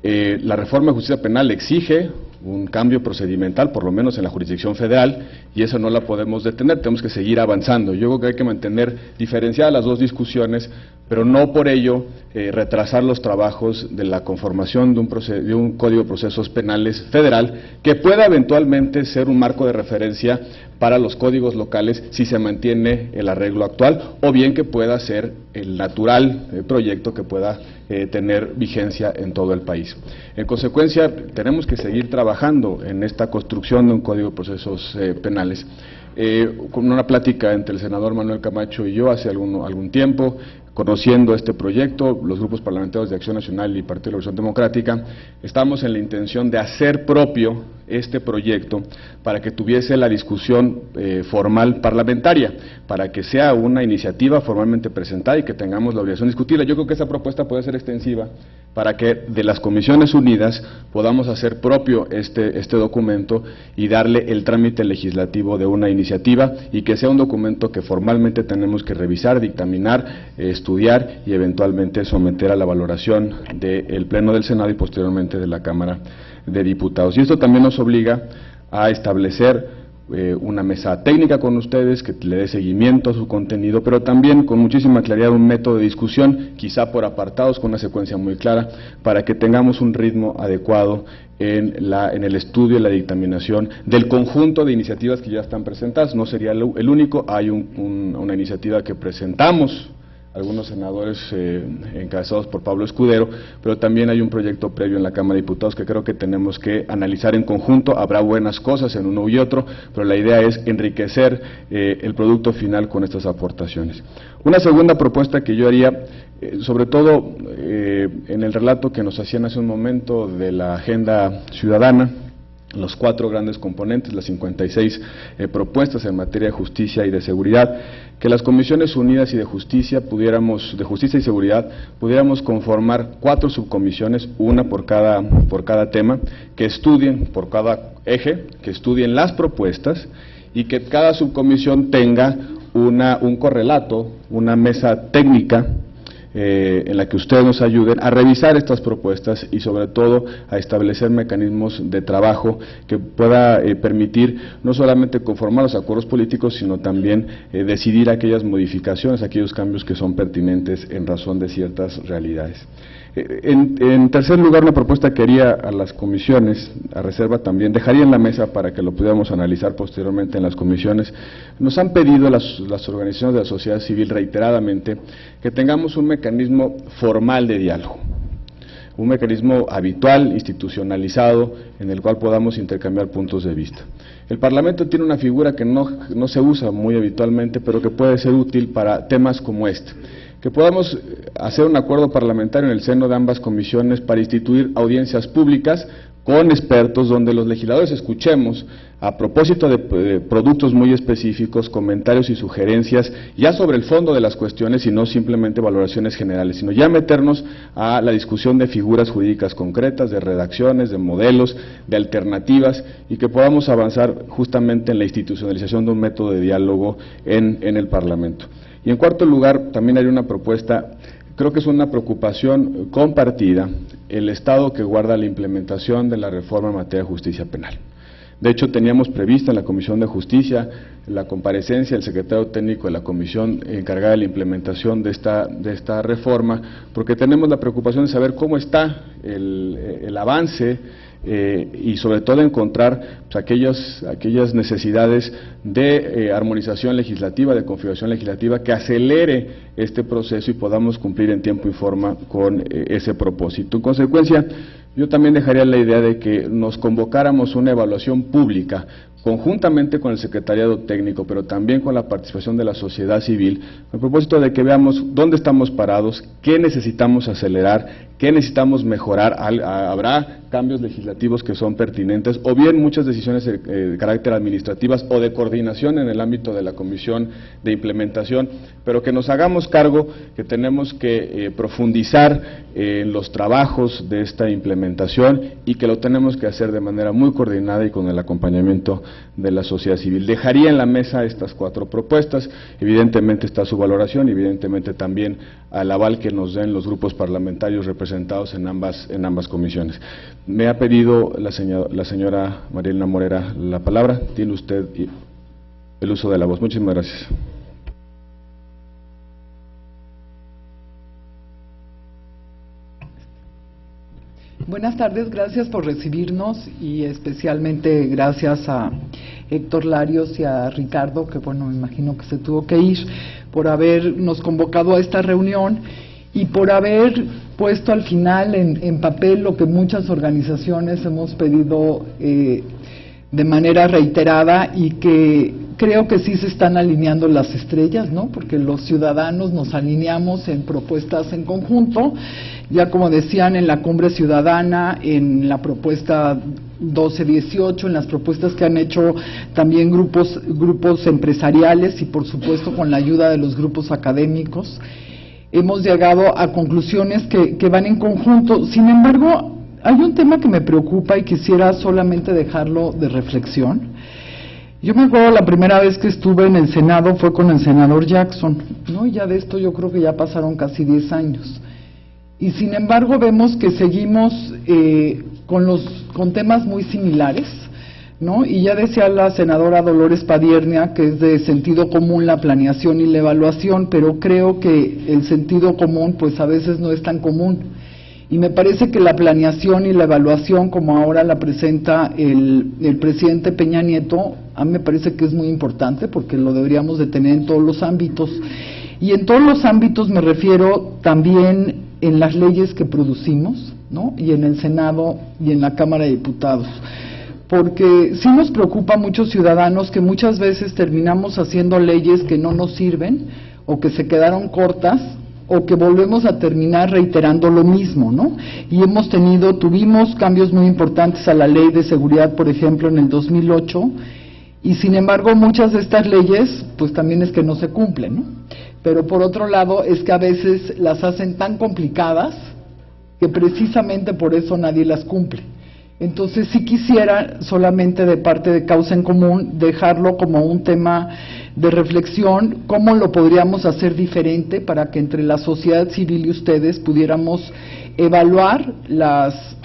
La reforma de justicia penal exige un cambio procedimental, por lo menos en la jurisdicción federal, y eso no la podemos detener, tenemos que seguir avanzando. Yo creo que hay que mantener diferenciadas las dos discusiones, pero no por ello retrasar los trabajos de la conformación de un Código de Procesos Penales federal que pueda eventualmente ser un marco de referencia para los códigos locales si se mantiene el arreglo actual, o bien que pueda ser el natural proyecto que pueda tener vigencia en todo el país. En consecuencia, tenemos que seguir trabajando en esta construcción de un Código de Procesos Penales. Con una plática entre el senador Manuel Camacho y yo hace algún tiempo, conociendo este proyecto, los grupos parlamentarios de Acción Nacional y Partido de la Revolución Democrática, estamos en la intención de hacer propio este proyecto para que tuviese la discusión formal parlamentaria, para que sea una iniciativa formalmente presentada y que tengamos la obligación de discutirla. Yo creo que esa propuesta puede ser extensiva para que de las Comisiones Unidas podamos hacer propio este documento y darle el trámite legislativo de una iniciativa y que sea un documento que formalmente tenemos que revisar, dictaminar, estudiar y eventualmente someter a la valoración del Pleno del Senado y posteriormente de la Cámara de Diputados. Y esto también nos obliga a establecer una mesa técnica con ustedes que le dé seguimiento a su contenido, pero también con muchísima claridad un método de discusión, quizá por apartados, con una secuencia muy clara, para que tengamos un ritmo adecuado en el estudio y la dictaminación del conjunto de iniciativas que ya están presentadas. No sería el único, hay una iniciativa que presentamos algunos senadores encabezados por Pablo Escudero, pero también hay un proyecto previo en la Cámara de Diputados que creo que tenemos que analizar en conjunto. Habrá buenas cosas en uno y otro, pero la idea es enriquecer el producto final con estas aportaciones. Una segunda propuesta que yo haría, sobre todo en el relato que nos hacían hace un momento de la agenda ciudadana, los 4 grandes componentes, las 56 propuestas en materia de justicia y de seguridad, que las Comisiones Unidas y de Justicia y Seguridad pudiéramos conformar 4 subcomisiones, una por cada tema, que estudien por cada eje, que estudien las propuestas y que cada subcomisión tenga un correlato, una mesa técnica en la que ustedes nos ayuden a revisar estas propuestas y sobre todo a establecer mecanismos de trabajo que pueda permitir no solamente conformar los acuerdos políticos, sino también decidir aquellas modificaciones, aquellos cambios que son pertinentes en razón de ciertas realidades. En tercer lugar, una propuesta que haría a las comisiones, a reserva también, dejaría en la mesa para que lo pudiéramos analizar posteriormente en las comisiones. Nos han pedido las organizaciones de la sociedad civil reiteradamente que tengamos un mecanismo formal de diálogo, un mecanismo habitual, institucionalizado, en el cual podamos intercambiar puntos de vista. El Parlamento tiene una figura que no se usa muy habitualmente, pero que puede ser útil para temas como este. Que podamos hacer un acuerdo parlamentario en el seno de ambas comisiones para instituir audiencias públicas con expertos donde los legisladores escuchemos a propósito de productos muy específicos, comentarios y sugerencias ya sobre el fondo de las cuestiones y no simplemente valoraciones generales, sino ya meternos a la discusión de figuras jurídicas concretas, de redacciones, de modelos, de alternativas y que podamos avanzar justamente en la institucionalización de un método de diálogo en el Parlamento. Y en cuarto lugar, también hay una propuesta, creo que es una preocupación compartida, el estado que guarda la implementación de la reforma en materia de justicia penal. De hecho, teníamos prevista en la Comisión de Justicia la comparecencia del secretario técnico de la comisión encargada de la implementación de esta reforma, porque tenemos la preocupación de saber cómo está el avance y sobre todo encontrar pues, aquellas necesidades de armonización legislativa, de configuración legislativa que acelere este proceso y podamos cumplir en tiempo y forma con ese propósito. En consecuencia, yo también dejaría la idea de que nos convocáramos una evaluación pública conjuntamente con el secretariado técnico, pero también con la participación de la sociedad civil, con el propósito de que veamos dónde estamos parados, qué necesitamos acelerar, qué necesitamos mejorar. Habrá cambios legislativos que son pertinentes, o bien muchas decisiones de carácter administrativas o de coordinación en el ámbito de la Comisión de Implementación, pero que nos hagamos cargo que tenemos que profundizar en los trabajos de esta implementación y que lo tenemos que hacer de manera muy coordinada y con el acompañamiento de la sociedad civil. Dejaría en la mesa estas 4 propuestas, evidentemente está su valoración, evidentemente también al aval que nos den los grupos parlamentarios representados en ambas comisiones. Me ha pedido la señora Marielena Morera la palabra. Tiene usted el uso de la voz. Muchísimas gracias. Buenas tardes, gracias por recibirnos y especialmente gracias a Héctor Larios y a Ricardo, que bueno, me imagino que se tuvo que ir, por habernos convocado a esta reunión y por haber puesto al final en papel lo que muchas organizaciones hemos pedido de manera reiterada y que creo que sí se están alineando las estrellas, ¿no? Porque los ciudadanos nos alineamos en propuestas en conjunto, ya como decían en la Cumbre Ciudadana, en la propuesta 1218, en las propuestas que han hecho también grupos empresariales y por supuesto con la ayuda de los grupos académicos. Hemos llegado a conclusiones que van en conjunto. Sin embargo, hay un tema que me preocupa y quisiera solamente dejarlo de reflexión. Yo me acuerdo la primera vez que estuve en el Senado fue con el senador Jackson, ¿no? Y ya de esto yo creo que ya pasaron casi 10 años. Y sin embargo vemos que seguimos con temas muy similares, ¿no? Y ya decía la senadora Dolores Padiernia que es de sentido común la planeación y la evaluación, pero creo que el sentido común pues a veces no es tan común. Y me parece que la planeación y la evaluación, como ahora la presenta el presidente Peña Nieto, a mí me parece que es muy importante porque lo deberíamos de tener en todos los ámbitos. Y en todos los ámbitos me refiero también en las leyes que producimos, ¿no? Y en el Senado y en la Cámara de Diputados. Porque sí nos preocupa a muchos ciudadanos que muchas veces terminamos haciendo leyes que no nos sirven o que se quedaron cortas o que volvemos a terminar reiterando lo mismo, ¿no? Y tuvimos cambios muy importantes a la Ley de Seguridad, por ejemplo, en el 2008, y sin embargo muchas de estas leyes, pues también es que no se cumplen, ¿no? Pero por otro lado es que a veces las hacen tan complicadas que precisamente por eso nadie las cumple. Entonces sí quisiera solamente de parte de Causa en Común dejarlo como un tema de reflexión, cómo lo podríamos hacer diferente para que entre la sociedad civil y ustedes pudiéramos evaluar las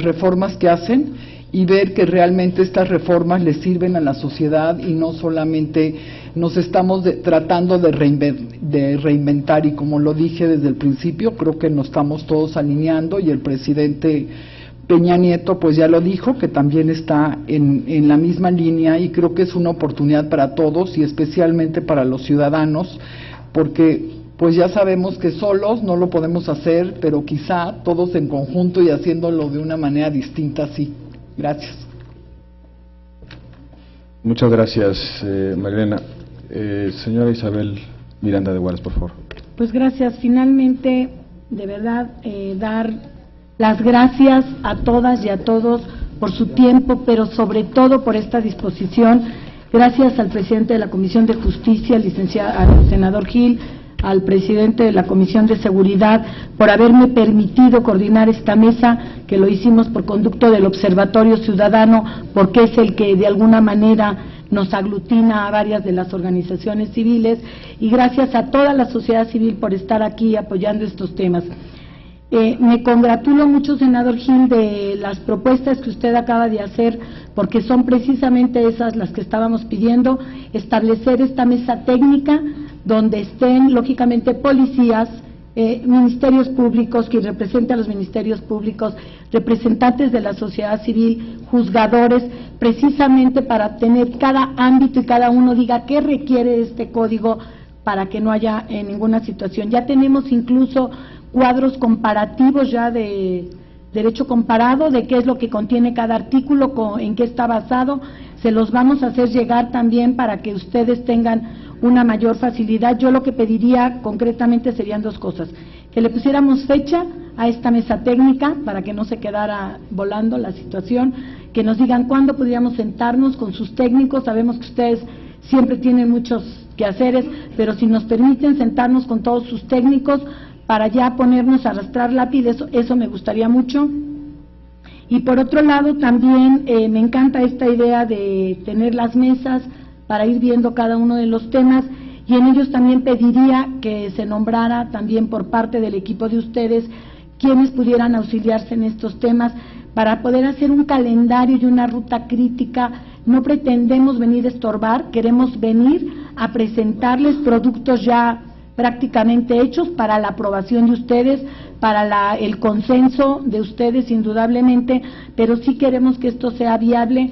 reformas que hacen y ver que realmente estas reformas les sirven a la sociedad y no solamente nos estamos tratando de reinventar, y como lo dije desde el principio, creo que nos estamos todos alineando y el presidente Peña Nieto pues ya lo dijo, que también está en la misma línea, y creo que es una oportunidad para todos y especialmente para los ciudadanos, porque pues ya sabemos que solos no lo podemos hacer, pero quizá todos en conjunto y haciéndolo de una manera distinta, sí. Gracias. Muchas gracias, Marielena. Señora Isabel Miranda de Guaras, por favor. Pues gracias. Finalmente, de verdad, dar las gracias a todas y a todos por su tiempo, pero sobre todo por esta disposición. Gracias al presidente de la Comisión de Justicia, al senador Gil, al presidente de la Comisión de Seguridad, por haberme permitido coordinar esta mesa, que lo hicimos por conducto del Observatorio Ciudadano, porque es el que de alguna manera nos aglutina a varias de las organizaciones civiles, y gracias a toda la sociedad civil por estar aquí apoyando estos temas. Me congratulo mucho, senador Gil, de las propuestas que usted acaba de hacer, porque son precisamente esas las que estábamos pidiendo: establecer esta mesa técnica donde estén lógicamente policías, ministerios públicos, quien represente a los ministerios públicos, representantes de la sociedad civil, juzgadores, precisamente para tener cada ámbito y cada uno diga qué requiere este código para que no haya ninguna situación. Ya tenemos incluso cuadros comparativos ya de derecho comparado, de qué es lo que contiene cada artículo, en qué está basado. se los vamos a hacer llegar también para que ustedes tengan una mayor facilidad. Yo lo que pediría concretamente serían dos cosas: que le pusiéramos fecha a esta mesa técnica para que no se quedara volando la situación, que nos digan cuándo podríamos sentarnos con sus técnicos. Sabemos que ustedes siempre tienen muchos quehaceres, pero si nos permiten sentarnos con todos sus técnicos para ya ponernos a arrastrar lápiz, eso me gustaría mucho. Y por otro lado también me encanta esta idea de tener las mesas para ir viendo cada uno de los temas, y en ellos también pediría que se nombrara también por parte del equipo de ustedes quienes pudieran auxiliarse en estos temas para poder hacer un calendario y una ruta crítica. No pretendemos venir a estorbar, queremos venir a presentarles productos ya prácticamente hechos para la aprobación de ustedes, para el consenso de ustedes indudablemente, pero sí queremos que esto sea viable.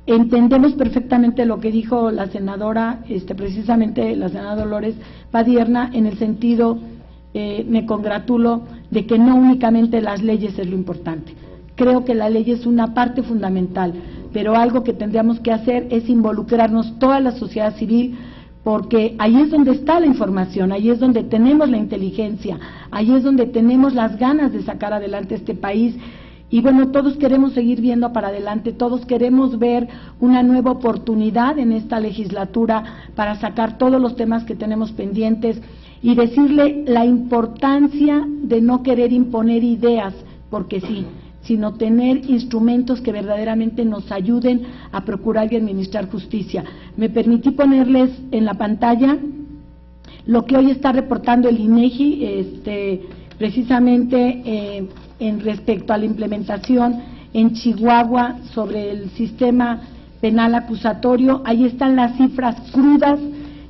Entendemos perfectamente lo que dijo la senadora, precisamente la senadora Dolores Padierna, en el sentido, me congratulo de que no únicamente las leyes es lo importante. Creo que la ley es una parte fundamental, pero algo que tendríamos que hacer es involucrarnos toda la sociedad civil, porque ahí es donde está la información, ahí es donde tenemos la inteligencia, ahí es donde tenemos las ganas de sacar adelante este país. Y bueno, todos queremos seguir viendo para adelante, todos queremos ver una nueva oportunidad en esta legislatura para sacar todos los temas que tenemos pendientes y decirle la importancia de no querer imponer ideas, porque sí, sino tener instrumentos que verdaderamente nos ayuden a procurar y administrar justicia. Me permití ponerles en la pantalla lo que hoy está reportando el INEGI, precisamente en respecto a la implementación en Chihuahua sobre el sistema penal acusatorio. Ahí están las cifras crudas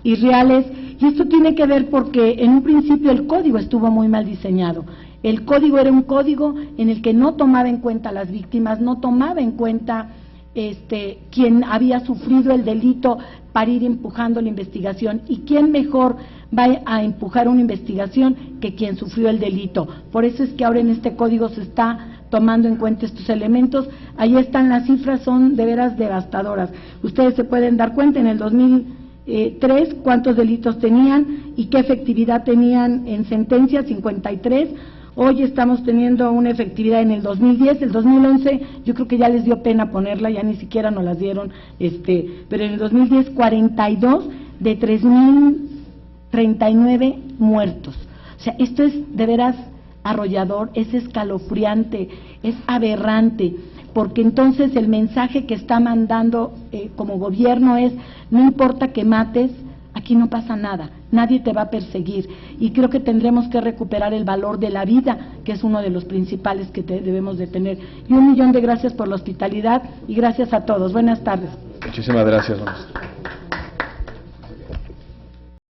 y reales, y esto tiene que ver porque en un principio el código estuvo muy mal diseñado. El código era un código en el que no tomaba en cuenta a las víctimas, no tomaba en cuenta quien había sufrido el delito para ir empujando la investigación. ¿Y quién mejor va a empujar una investigación que quien sufrió el delito? Por eso es que ahora en este código se está tomando en cuenta estos elementos. Ahí están las cifras, son de veras devastadoras. Ustedes se pueden dar cuenta en el 2003 cuántos delitos tenían y qué efectividad tenían en sentencia: 53. Hoy estamos teniendo una efectividad en el 2010, el 2011 yo creo que ya les dio pena ponerla, ya ni siquiera nos las dieron, pero en el 2010 42 de 3.039 muertos. O sea, esto es de veras arrollador, es escalofriante, es aberrante, porque entonces el mensaje que está mandando como gobierno es: no importa que mates, aquí no pasa nada, nadie te va a perseguir. Y creo que tendremos que recuperar el valor de la vida, que es uno de los principales que debemos de tener. Y 1 millón de gracias por la hospitalidad y gracias a todos. Buenas tardes. Muchísimas gracias.